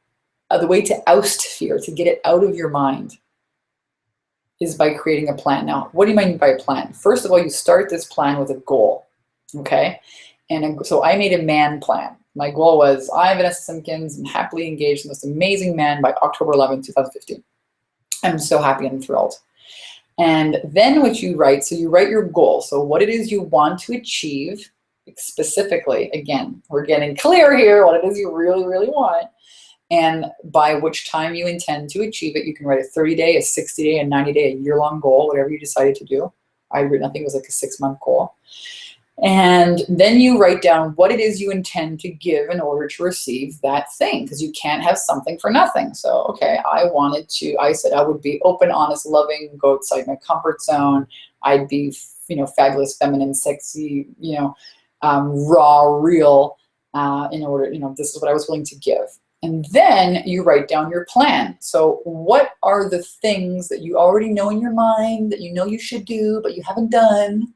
oust fear, to get it out of your mind, is by creating a plan. Now, what do you mean by a plan? First of all, you start this plan with a goal, okay? And so I made a man plan. My goal was, I, Vanessa Simpkins, am happily engaged in this amazing man by October 11th, 2015. I'm so happy and thrilled. And then what you write, so you write your goal. So what it is you want to achieve specifically. Again, we're getting clear here what it is you really, really want. And by which time you intend to achieve it. You can write a 30-day, a 60-day, a 90-day, a year-long goal, whatever you decided to do. I think it was like a 6-month goal. And then you write down what it is you intend to give in order to receive that thing, because you can't have something for nothing. So, okay, I said I would be open, honest, loving, go outside my comfort zone. I'd be, fabulous, feminine, sexy, raw, real, in order, this is what I was willing to give. And then you write down your plan. So what are the things that you already know in your mind that you know you should do, but you haven't done?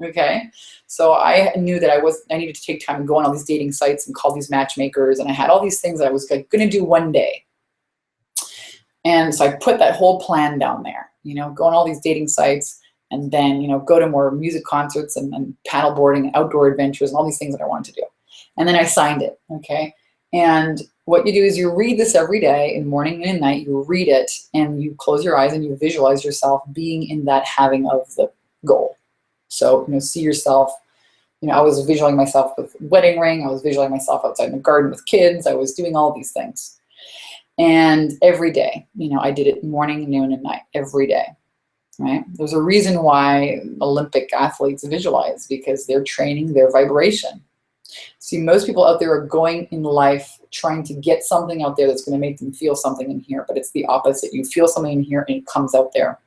Okay, so I knew that I needed to take time and go on all these dating sites and call these matchmakers, and I had all these things that I was going to do one day. And so I put that whole plan down there, go on all these dating sites, and then, go to more music concerts and paddle boarding and outdoor adventures and all these things that I wanted to do. And then I signed it, okay? And what you do is you read this every day, in the morning and at night, you read it, and you close your eyes and you visualize yourself being in that having of the goal. So, see yourself, I was visualizing myself with a wedding ring. I was visualizing myself outside in the garden with kids. I was doing all these things. And every day, I did it morning, noon, and night, every day, right? There's a reason why Olympic athletes visualize, because they're training their vibration. See, most people out there are going in life trying to get something out there that's going to make them feel something in here, but it's the opposite. You feel something in here and it comes out there.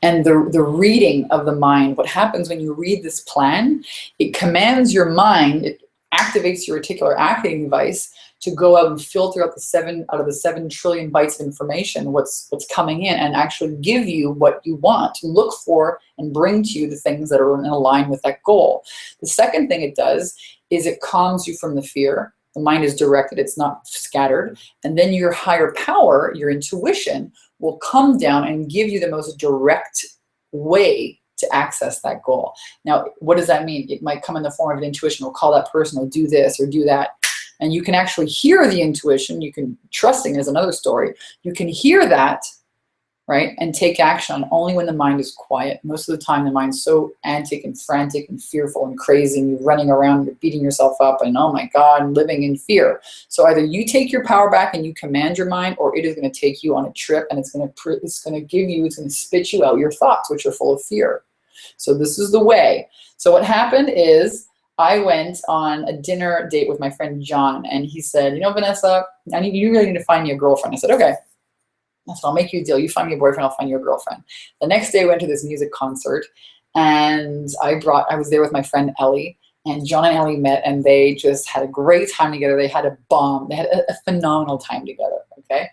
And the reading of the mind, what happens when you read this plan, it commands your mind, it activates your reticular activating device to go out and filter out out of the 7 trillion bytes of information, what's coming in, and actually give you what you want to look for and bring to you the things that are in line with that goal. The second thing it does is it calms you from the fear. The mind is directed, it's not scattered. And then your higher power, your intuition, will come down and give you the most direct way to access that goal. Now, what does that mean? It might come in the form of an intuition. We'll call that person, or do this or do that. And you can actually hear the intuition. You can, trusting is another story. You can hear that, right, and take action only when the mind is quiet. Most of the time, the mind's so antic and frantic and fearful and crazy, and you're running around, you're beating yourself up, and oh my God, living in fear. So either you take your power back and you command your mind, or it is going to take you on a trip, and it's going to spit you out your thoughts, which are full of fear. So this is the way. So what happened is, I went on a dinner date with my friend John, and he said, Vanessa, you really need to find me a girlfriend. I said, okay. I said, I'll make you a deal. You find me a boyfriend, I'll find you a girlfriend. The next day I went to this music concert, and I was there with my friend Ellie, and John and Ellie met, and they just had a great time together. They had a bomb. They had a phenomenal time together, okay?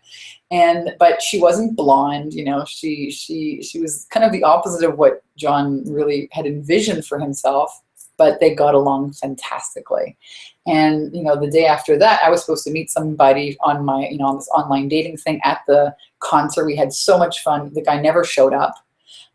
But she wasn't blonde, she was kind of the opposite of what John really had envisioned for himself, but they got along fantastically. And, the day after that, I was supposed to meet somebody on my, on this online dating thing at the concert. We had so much fun. The guy never showed up.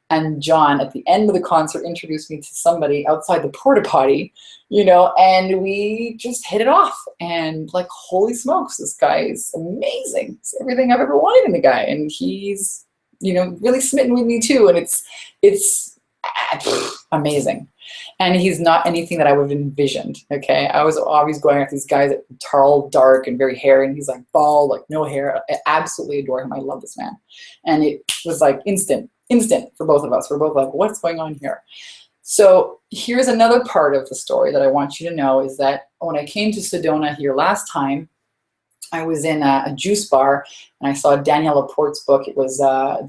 And John, at the end of the concert, introduced me to somebody outside the porta potty, and we just hit it off. And like, holy smokes, this guy is amazing. It's everything I've ever wanted in a guy. And he's, really smitten with me too. And it's amazing. And he's not anything that I would have envisioned, okay? I was always going after these guys that were tall, dark, and very hairy, and he's like bald, like no hair. I absolutely adore him. I love this man. And it was like instant for both of us. We're both like, what's going on here? So here's another part of the story that I want you to know, is that when I came to Sedona here last time, I was in a juice bar, and I saw Danielle Laporte's book. It was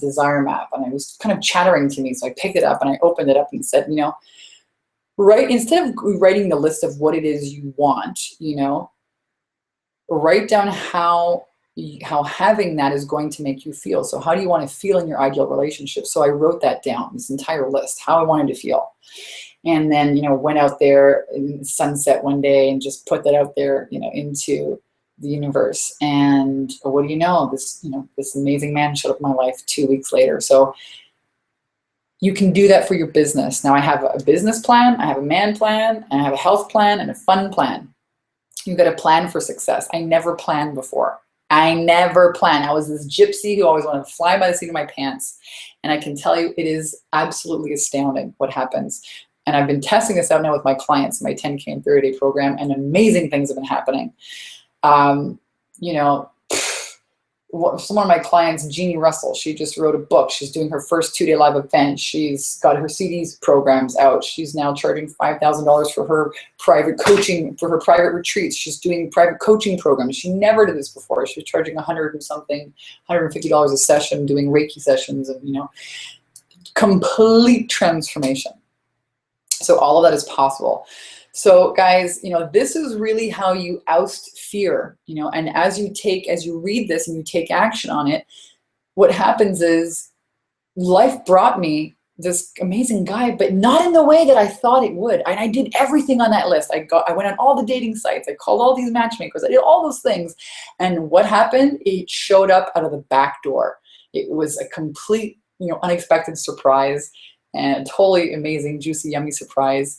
Desire Map, and it was kind of chattering to me. So I picked it up and I opened it up and said, instead of writing the list of what it is you want, write down how having that is going to make you feel. So how do you want to feel in your ideal relationship? So I wrote that down, this entire list, how I wanted to feel. And then, went out there in the sunset one day and just put that out there, into the universe. And what do you know? This amazing man showed up in my life 2 weeks later. So You can do that for your business. Now I have a business plan, I have a man plan, and I have a health plan and a fun plan. You've got to plan for success. I never planned before. I never planned. I was this gypsy who always wanted to fly by the seat of my pants. And I can tell you, it is absolutely astounding what happens. And I've been testing this out now with my clients in my 10K and 30-day program, and amazing things have been happening. You know, one of my clients, Jeannie Russell, she just wrote a book. She's doing her first 2-day live event. She's got her CDs programs out. She's now charging $5,000 for her private coaching, for her private retreats. She's doing private coaching programs. She never did this before. She was charging $150 a session, doing Reiki sessions, and, you know, complete transformation. So all of that is possible. So guys, you know, this is really how you oust fear, you know, and as you read this and you take action on it, what happens is life brought me this amazing guy, but not in the way that I thought it would. And I did everything on that list. I went on all the dating sites. I called all these matchmakers. I did all those things. And what happened? It showed up out of the back door. It was a complete, you know, unexpected surprise, and totally amazing, juicy, yummy surprise.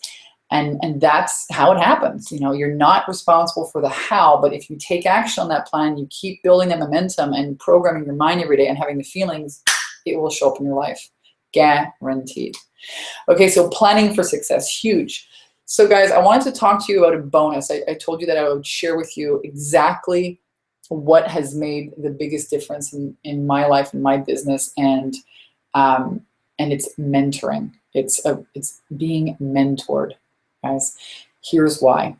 And that's how it happens. You know, you're not responsible for the how, but if you take action on that plan, you keep building the momentum and programming your mind every day and having the feelings, it will show up in your life. Guaranteed. Okay, so planning for success, huge. So guys, I wanted to talk to you about a bonus. I told you that I would share with you exactly what has made the biggest difference in my life and my business, and it's mentoring. It's being mentored. Guys, here's why.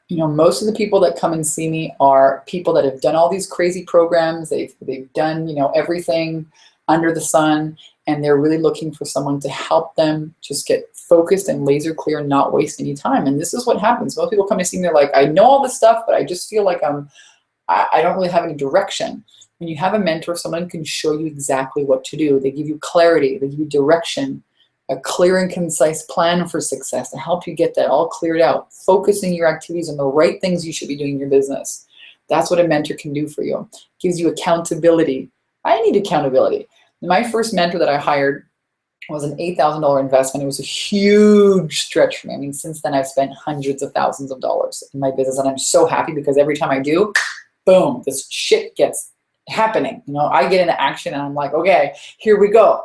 You know, most of the people that come and see me are people that have done all these crazy programs. They've done, you know, everything under the sun, and they're really looking for someone to help them just get focused and laser clear and not waste any time. And this is what happens. Most people come to see me, they're like, I know all this stuff, but I just feel like I don't really have any direction. When you have a mentor, someone can show you exactly what to do. They give you clarity, they give you direction, a clear and concise plan for success to help you get that all cleared out, focusing your activities on the right things you should be doing in your business. That's what a mentor can do for you. Gives you accountability. I need accountability. My first mentor that I hired was an $8,000 investment. It was a huge stretch for me. I mean, since then I've spent hundreds of thousands of dollars in my business, and I'm so happy because every time I do, boom, this shit gets happening. You know, I get into action and I'm like, okay, here we go.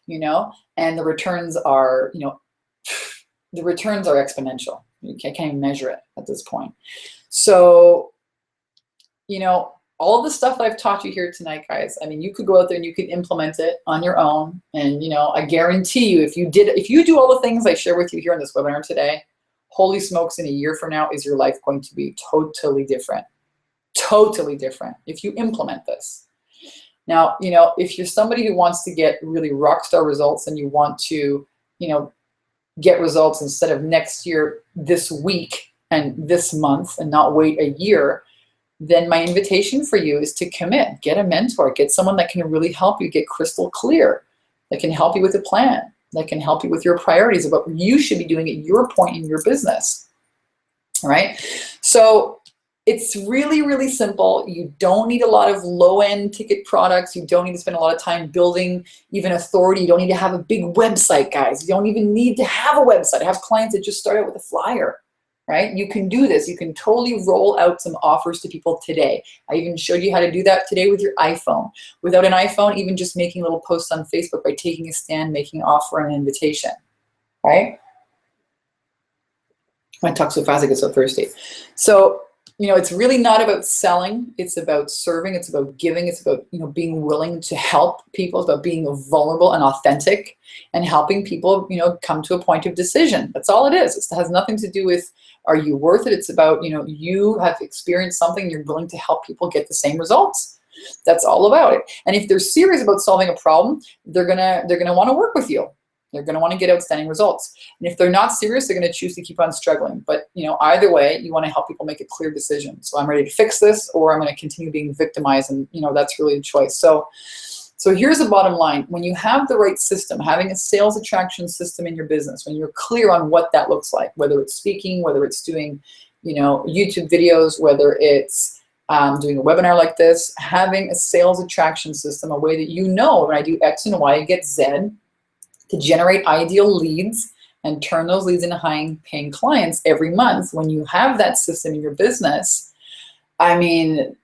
You know, and the returns are, you know, the returns are exponential. You can't even measure it at this point. So, you know, all of the stuff that I've taught you here tonight, guys, I mean, you could go out there and you could implement it on your own. And, you know, I guarantee you, if you do all the things I share with you here in this webinar today, holy smokes, in a year from now, is your life going to be totally different. Totally different if you implement this. Now, you know, if you're somebody who wants to get really rock star results and you want to, you know, get results instead of next year, this week and this month, and not wait a year, then my invitation for you is to commit. Get a mentor. Get someone that can really help you get crystal clear, that can help you with a plan, that can help you with your priorities of what you should be doing at your point in your business. All right? So it's really, really simple. You don't need a lot of low-end ticket products. You don't need to spend a lot of time building even authority. You don't need to have a big website, guys. You don't even need to have a website. I have clients that just start out with a flyer, right? You can do this. You can totally roll out some offers to people today. I even showed you how to do that today with your iPhone. Without an iPhone, even just making little posts on Facebook by taking a stand, making an offer and an invitation, right? I talk so fast, I get so thirsty. So, you know, it's really not about selling. It's about serving. It's about giving. It's about, you know, being willing to help people. It's about being vulnerable and authentic and helping people, you know, come to a point of decision. That's all it is. It has nothing to do with, are you worth it? It's about, you know, you have experienced something. You're willing to help people get the same results. That's all about it. And if they're serious about solving a problem, they're gonna want to work with you. They're going to want to get outstanding results. And if they're not serious, they're going to choose to keep on struggling. But, you know, either way, you want to help people make a clear decision. So I'm ready to fix this, or I'm going to continue being victimized. And, you know, that's really a choice. So here's the bottom line. When you have the right system, having a sales attraction system in your business, when you're clear on what that looks like, whether it's speaking, whether it's doing, you know, YouTube videos, whether it's doing a webinar like this, having a sales attraction system, a way that, you know, when I do X and Y, I get Z. to generate ideal leads and turn those leads into high-paying clients every month. When you have that system in your business, I mean,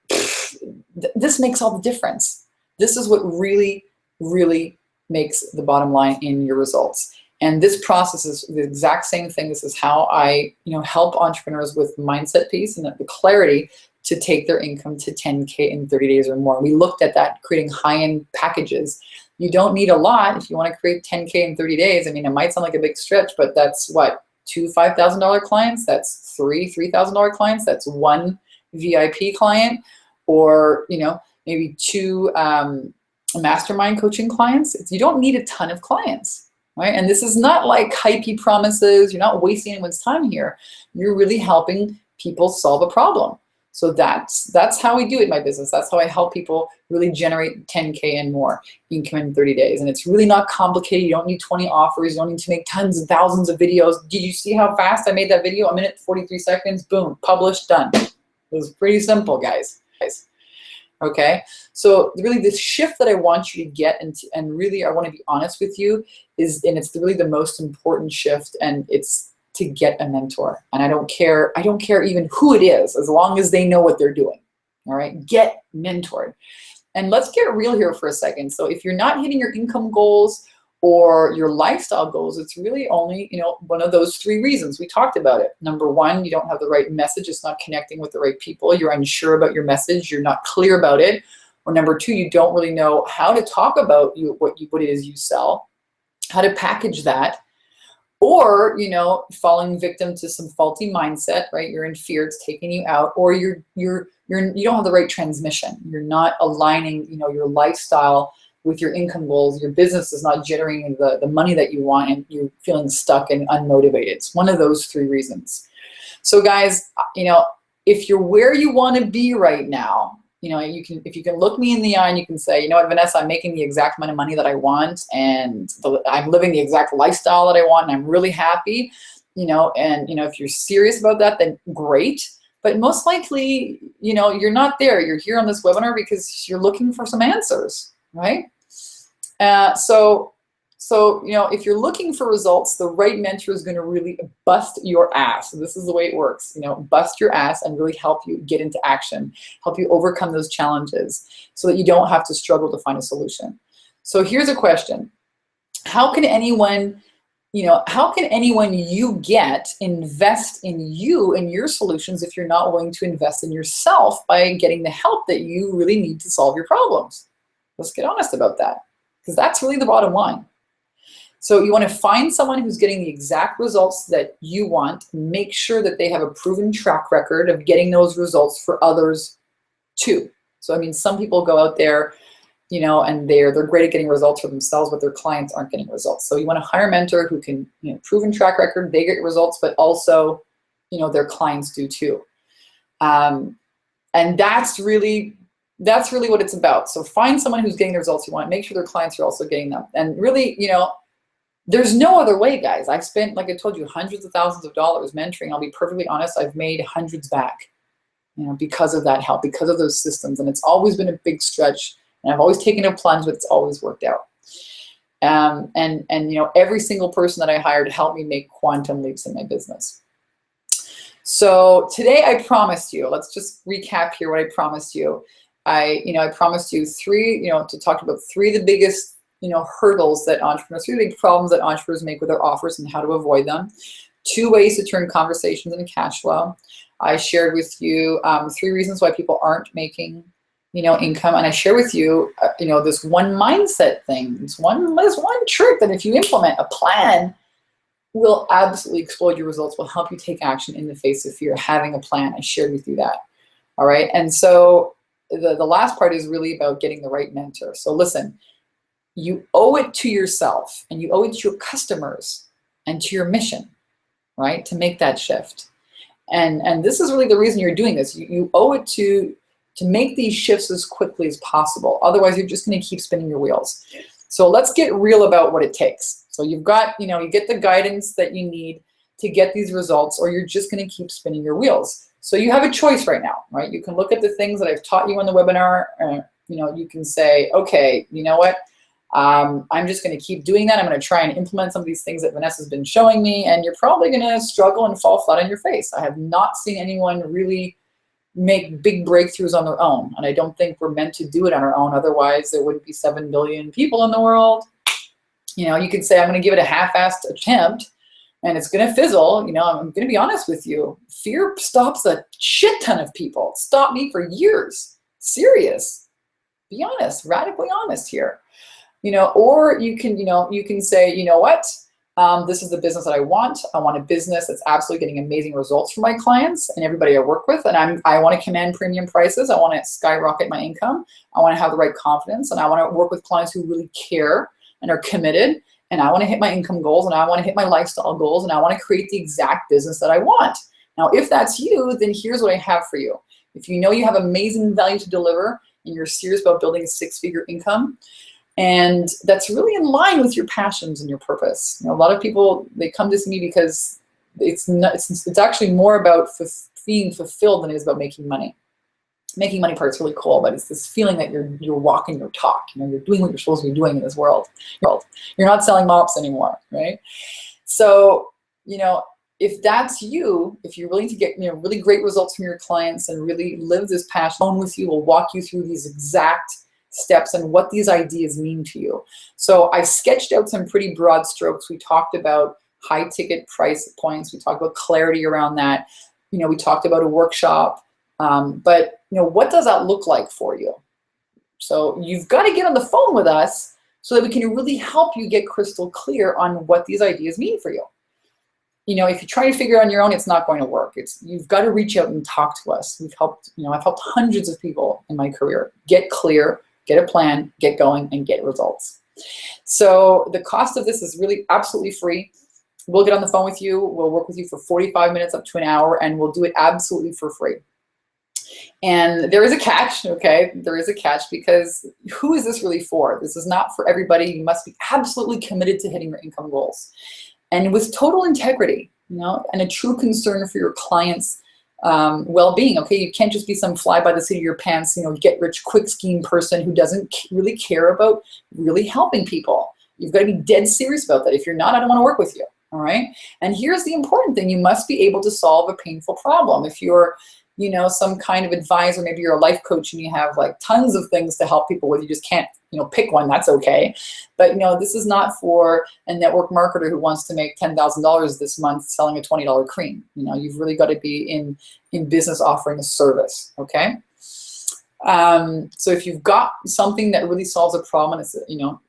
this makes all the difference. This is what really, really makes the bottom line in your results. And this process is the exact same thing. This is how I, help entrepreneurs with mindset piece and the clarity to take their income to 10K in 30 days or more. We looked at that, creating high-end packages. You don't need a lot if you want to create 10K in 30 days. I mean, it might sound like a big stretch, but that's what, 2 $5,000 clients? That's 3 $3,000 clients? That's 1 VIP client, or maybe 2 mastermind coaching clients. You don't need a ton of clients, right? And this is not like hypey promises. You're not wasting anyone's time here. You're really helping people solve a problem. So that's how we do it in my business. That's how I help people really generate 10K and more income in 30 days. And it's really not complicated. You don't need 20 offers. You don't need to make tons and thousands of videos. Did you see how fast I made that video? A minute, 43 seconds, boom, published, done. It was pretty simple, guys. Okay, so really the shift that I want you to get into, and really I want to be honest with you, is, and it's really the most important shift, and it's to get a mentor. And I don't care even who it is, as long as they know what they're doing. All right, get mentored. And let's get real here for a second. So if you're not hitting your income goals or your lifestyle goals, it's really only, one of those 3 reasons. We talked about it. Number 1, you don't have the right message. It's not connecting with the right people. You're unsure about your message. You're not clear about it. Or number 2, you don't really know how to talk about what it is you sell, how to package that. Or, falling victim to some faulty mindset, right? You're in fear, it's taking you out, or you don't have the right transmission. You're not aligning, your lifestyle with your income goals. Your business is not generating the money that you want, and you're feeling stuck and unmotivated. It's one of those 3 reasons. So guys, if you're where you want to be right now, if you can look me in the eye and you can say, you know what, Vanessa, I'm making the exact amount of money that I want, and I'm living the exact lifestyle that I want, and I'm really happy, if you're serious about that, then great. But most likely, you're not there. You're here on this webinar because you're looking for some answers, right? So, if you're looking for results, the right mentor is going to really bust your ass. So this is the way it works, bust your ass and really help you get into action, help you overcome those challenges so that you don't have to struggle to find a solution. So here's a question. How can anyone you get invest in you and your solutions if you're not willing to invest in yourself by getting the help that you really need to solve your problems? Let's get honest about that, because that's really the bottom line. So you want to find someone who's getting the exact results that you want. Make sure that they have a proven track record of getting those results for others too. So I mean, some people go out there, and they're great at getting results for themselves, but their clients aren't getting results. So you want to hire a mentor who can, proven track record, they get results, but also, their clients do too. And that's really what it's about. So find someone who's getting the results you want. Make sure their clients are also getting them. And really, there's no other way, guys. I've spent, like I told you, hundreds of thousands of dollars mentoring. I'll be perfectly honest, I've made hundreds back, because of that help, because of those systems. And it's always been a big stretch. And I've always taken a plunge, but it's always worked out. And every single person that I hired helped me make quantum leaps in my business. So today I promised you, let's just recap here what I promised you. I promised you 3, to talk about 3 of the biggest, hurdles that entrepreneurs, 3 big problems that entrepreneurs make with their offers and how to avoid them. 2 ways to turn conversations into cash flow. I shared with you 3 reasons why people aren't making, income. And I share with you, this one mindset thing. This one trick that if you implement a plan, will absolutely explode your results, will help you take action in the face of fear. Having a plan, I shared with you that. All right. And so the last part is really about getting the right mentor. So listen, you owe it to yourself, and you owe it to your customers and to your mission, right, to make that shift. And this is really the reason you're doing this. You owe it to make these shifts as quickly as possible. Otherwise, you're just going to keep spinning your wheels. So let's get real about what it takes. So you've got, you get the guidance that you need to get these results, or you're just going to keep spinning your wheels. So you have a choice right now, right? You can look at the things that I've taught you on the webinar. You can say, okay, you know what? I'm just going to keep doing that. I'm going to try and implement some of these things that Vanessa's been showing me, and you're probably going to struggle and fall flat on your face. I have not seen anyone really make big breakthroughs on their own, and I don't think we're meant to do it on our own. Otherwise, there wouldn't be 7 billion people in the world. You know, you could say, I'm going to give it a half-assed attempt, and it's going to fizzle. You know, I'm going to be honest with you. Fear stops a shit ton of people. It stopped me for years. Serious. Be honest, radically honest here. You know, or you can, you can say, you know what, this is the business that I want. I want a business that's absolutely getting amazing results for my clients and everybody I work with. And I want to command premium prices. I want to skyrocket my income. I want to have the right confidence. And I want to work with clients who really care and are committed. And I want to hit my income goals, and I want to hit my lifestyle goals, and I want to create the exact business that I want. Now, if that's you, then here's what I have for you. If you know you have amazing value to deliver and you're serious about building a 6-figure income, and that's really in line with your passions and your purpose. You know, a lot of people, they come to see me because it's actually more about being fulfilled than it is about making money. Making money part's really cool, but it's this feeling that you're walking your talk. You know, you're doing what you're supposed to be doing in this world. You're not selling mops anymore, right? So, you know, if that's you, if you're willing to get, you know, really great results from your clients and really live this passion, along with you, will walk you through these exact steps and what these ideas mean to you. So I sketched out some pretty broad strokes. We talked about high ticket price points. We talked about clarity around that. You know, we talked about a workshop. But, you know, what does that look like for you? So you've got to get on the phone with us so that we can really help you get crystal clear on what these ideas mean for you. You know, if you try to figure it on your own, it's not going to work. You've got to reach out and talk to us. I've helped hundreds of people in my career get clear, get a plan, get going, and get results. So the cost of this is really absolutely free. We'll get on the phone with you. We'll work with you for 45 minutes up to an hour, and we'll do it absolutely for free. And there is a catch, okay? There is a catch, because who is this really for? This is not for everybody. You must be absolutely committed to hitting your income goals. And with total integrity, you know, and a true concern for your clients' well-being, okay? You can't just be some fly by the seat of your pants, you know, get rich quick scheme person who doesn't really care about really helping people. You've got to be dead serious about that. If you're not, I don't want to work with you, all right? And here's the important thing. You must be able to solve a painful problem. If you're, you know, some kind of advisor, maybe you're a life coach and you have like tons of things to help people with, you just can't, you know, pick one, that's okay. But, you know, this is not for a network marketer who wants to make $10,000 this month selling a $20 cream. You know, you've really got to be in business offering a service, okay? So if you've got something that really solves a problem, and it's, you know,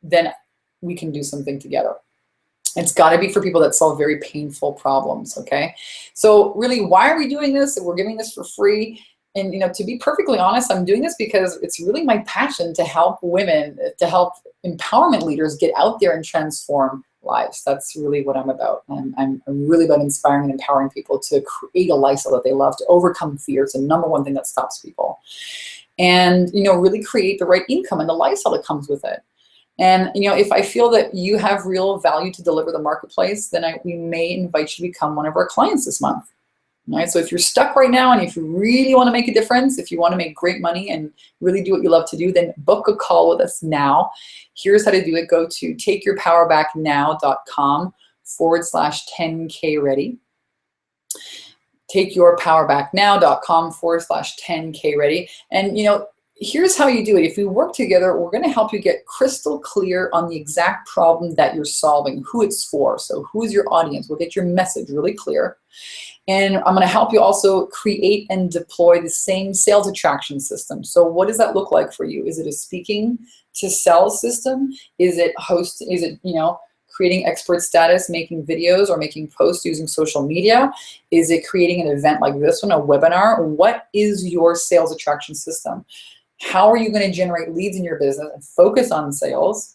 then we can do something together. It's got to be for people that solve very painful problems, okay? So really, why are we doing this? We're giving this for free. And, you know, to be perfectly honest, I'm doing this because it's really my passion to help women, to help empowerment leaders get out there and transform lives. That's really what I'm about. I'm really about inspiring and empowering people to create a lifestyle that they love, to overcome fear. It's the #1 thing that stops people. And, you know, really create the right income and the lifestyle that comes with it. And, you know, if I feel that you have real value to deliver the marketplace, then we may invite you to become one of our clients this month. All right? So if you're stuck right now, and if you really want to make a difference, if you want to make great money and really do what you love to do, then book a call with us now. Here's how to do it. Go to takeyourpowerbacknow.com/10K ready. takeyourpowerbacknow.com/10K ready. And, you know, here's how you do it. If we work together, we're going to help you get crystal clear on the exact problem that you're solving, who it's for. So who is your audience? We'll get your message really clear. And I'm going to help you also create and deploy the same sales attraction system. So what does that look like for you? Is it a speaking to sell system? Is it you know, creating expert status, making videos or making posts using social media? Is it creating an event like this one, a webinar? What is your sales attraction system? How are you going to generate leads in your business and focus on sales,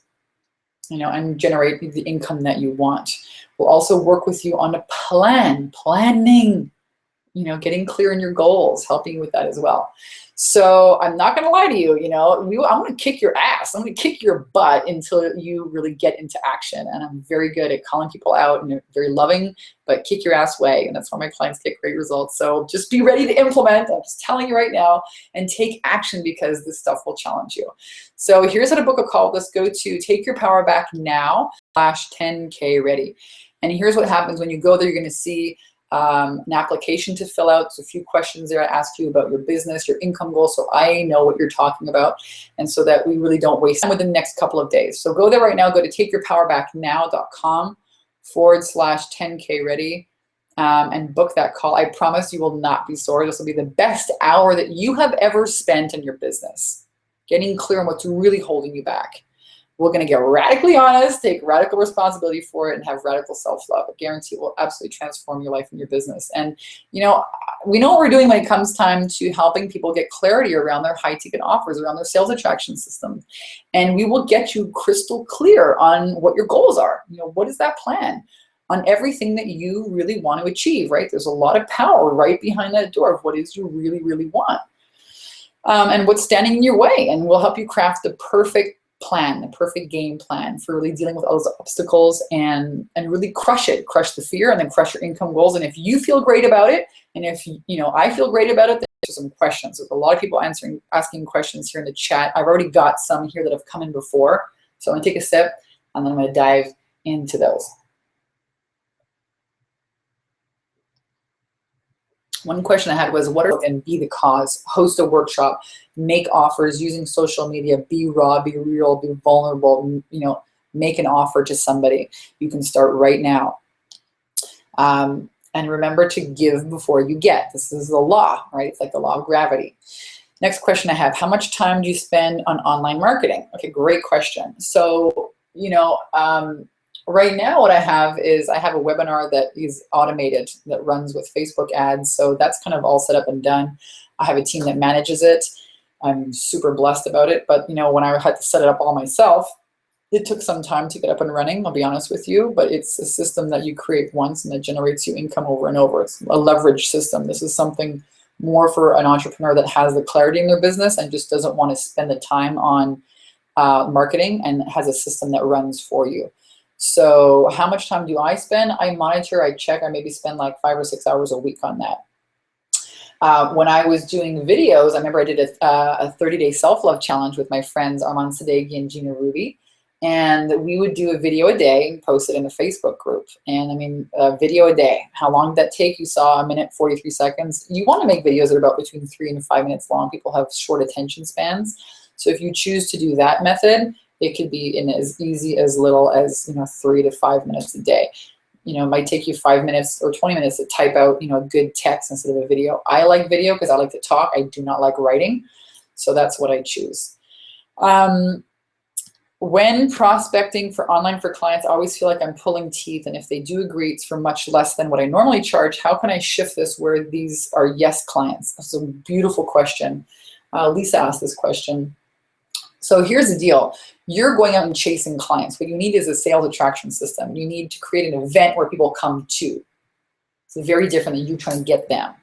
you know, and generate the income that you want? We'll also work with you on a planning. getting clear in your goals, helping you with that as well. So I'm not going to lie to you, I'm going to kick your ass. I'm going to kick your butt until you really get into action. And I'm very good at calling people out and very loving, but kick your ass way. And that's why my clients get great results. So just be ready to implement. I'm just telling you right now, and take action, because this stuff will challenge you. So here's how to book a call. Let's go to Take Your Power Back Now /10K ready. And here's what happens when you go there. You're going to see an application to fill out. There's a few questions there I ask you about your business, your income goals, so I know what you're talking about, and so that we really don't waste time within the next couple of days. So go there right now. Go to takeyourpowerbacknow.com /10K ready and book that call. I promise you will not be sorry. This will be the best hour that you have ever spent in your business, getting clear on what's really holding you back. We're going to get radically honest, take radical responsibility for it, and have radical self-love. I guarantee it will absolutely transform your life and your business. And, we know what we're doing when it comes time to helping people get clarity around their high-ticket offers, around their sales attraction system. And we will get you crystal clear on what your goals are. What is that plan on everything that you really want to achieve, right? There's a lot of power right behind that door of what it is you really, really want. And what's standing in your way. And we'll help you craft the perfect plan, the perfect game plan for really dealing with all those obstacles and really crush the fear, and then crush your income goals. And if you feel great about it, and if I feel great about it, then there's some questions. There's a lot of people asking questions here in the chat. I've already got some here that have come in before, so I'm gonna take a sip and then I'm gonna dive into those. One question I had was, what are and be the cause, host a workshop, make offers using social media, be raw, be real, be vulnerable, make an offer to somebody. You can start right now. And remember to give before you get. This is the law, right? It's like the law of gravity. Next question I have, how much time do you spend on online marketing? Okay, great question. So, right now what I have is I have a webinar that is automated that runs with Facebook ads. So that's kind of all set up and done. I have a team that manages it. I'm super blessed about it. But when I had to set it up all myself, it took some time to get up and running, I'll be honest with you, but it's a system that you create once and that generates you income over and over. It's a leverage system. This is something more for an entrepreneur that has the clarity in their business and just doesn't want to spend the time on marketing, and has a system that runs for you. So how much time do I spend? I monitor, I check, I maybe spend like 5 or 6 hours a week on that. When I was doing videos, I remember I did a 30-day self-love challenge with my friends Armand Sadeghi and Jeannie Russell, and we would do a video a day and post it in the Facebook group. And I mean, a video a day. How long did that take? You saw 1 minute, 43 seconds. You want to make videos that are about between 3 and 5 minutes long. People have short attention spans. So if you choose to do that method, it could be in as easy as little as 3 to 5 minutes a day. It might take you 5 minutes or 20 minutes to type out good text instead of a video. I like video because I like to talk. I do not like writing, so that's what I choose. When prospecting for online for clients, I always feel like I'm pulling teeth, and if they do agree, it's for much less than what I normally charge. How can I shift this where these are yes clients? That's a beautiful question. Lisa asked this question. So here's the deal. You're going out and chasing clients. What you need is a sales attraction system. You need to create an event where people come to. It's very different than you trying to get them.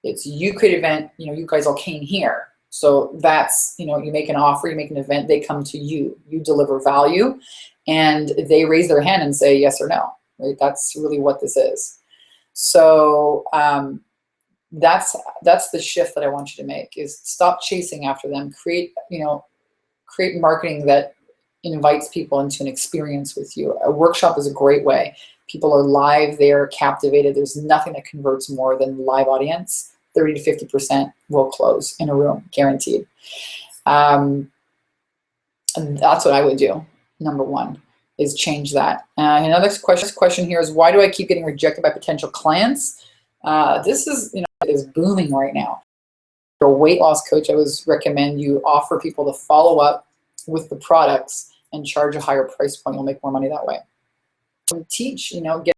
It's you create an event, you guys all came here. So that's, you make an offer, you make an event, they come to you. You deliver value, and they raise their hand and say yes or no, right? That's really what this is. So that's the shift that I want you to make, is stop chasing after them. Create marketing that invites people into an experience with you. A workshop is a great way. People are live, they're captivated. There's nothing that converts more than live audience. 30 to 50% will close in a room, guaranteed. And that's what I would do. Number one is change that. Another question here is, why do I keep getting rejected by potential clients? This is, is booming right now. For a weight loss coach, I would recommend you offer people to follow up with the products and charge a higher price point. You'll make more money that way. Teach, get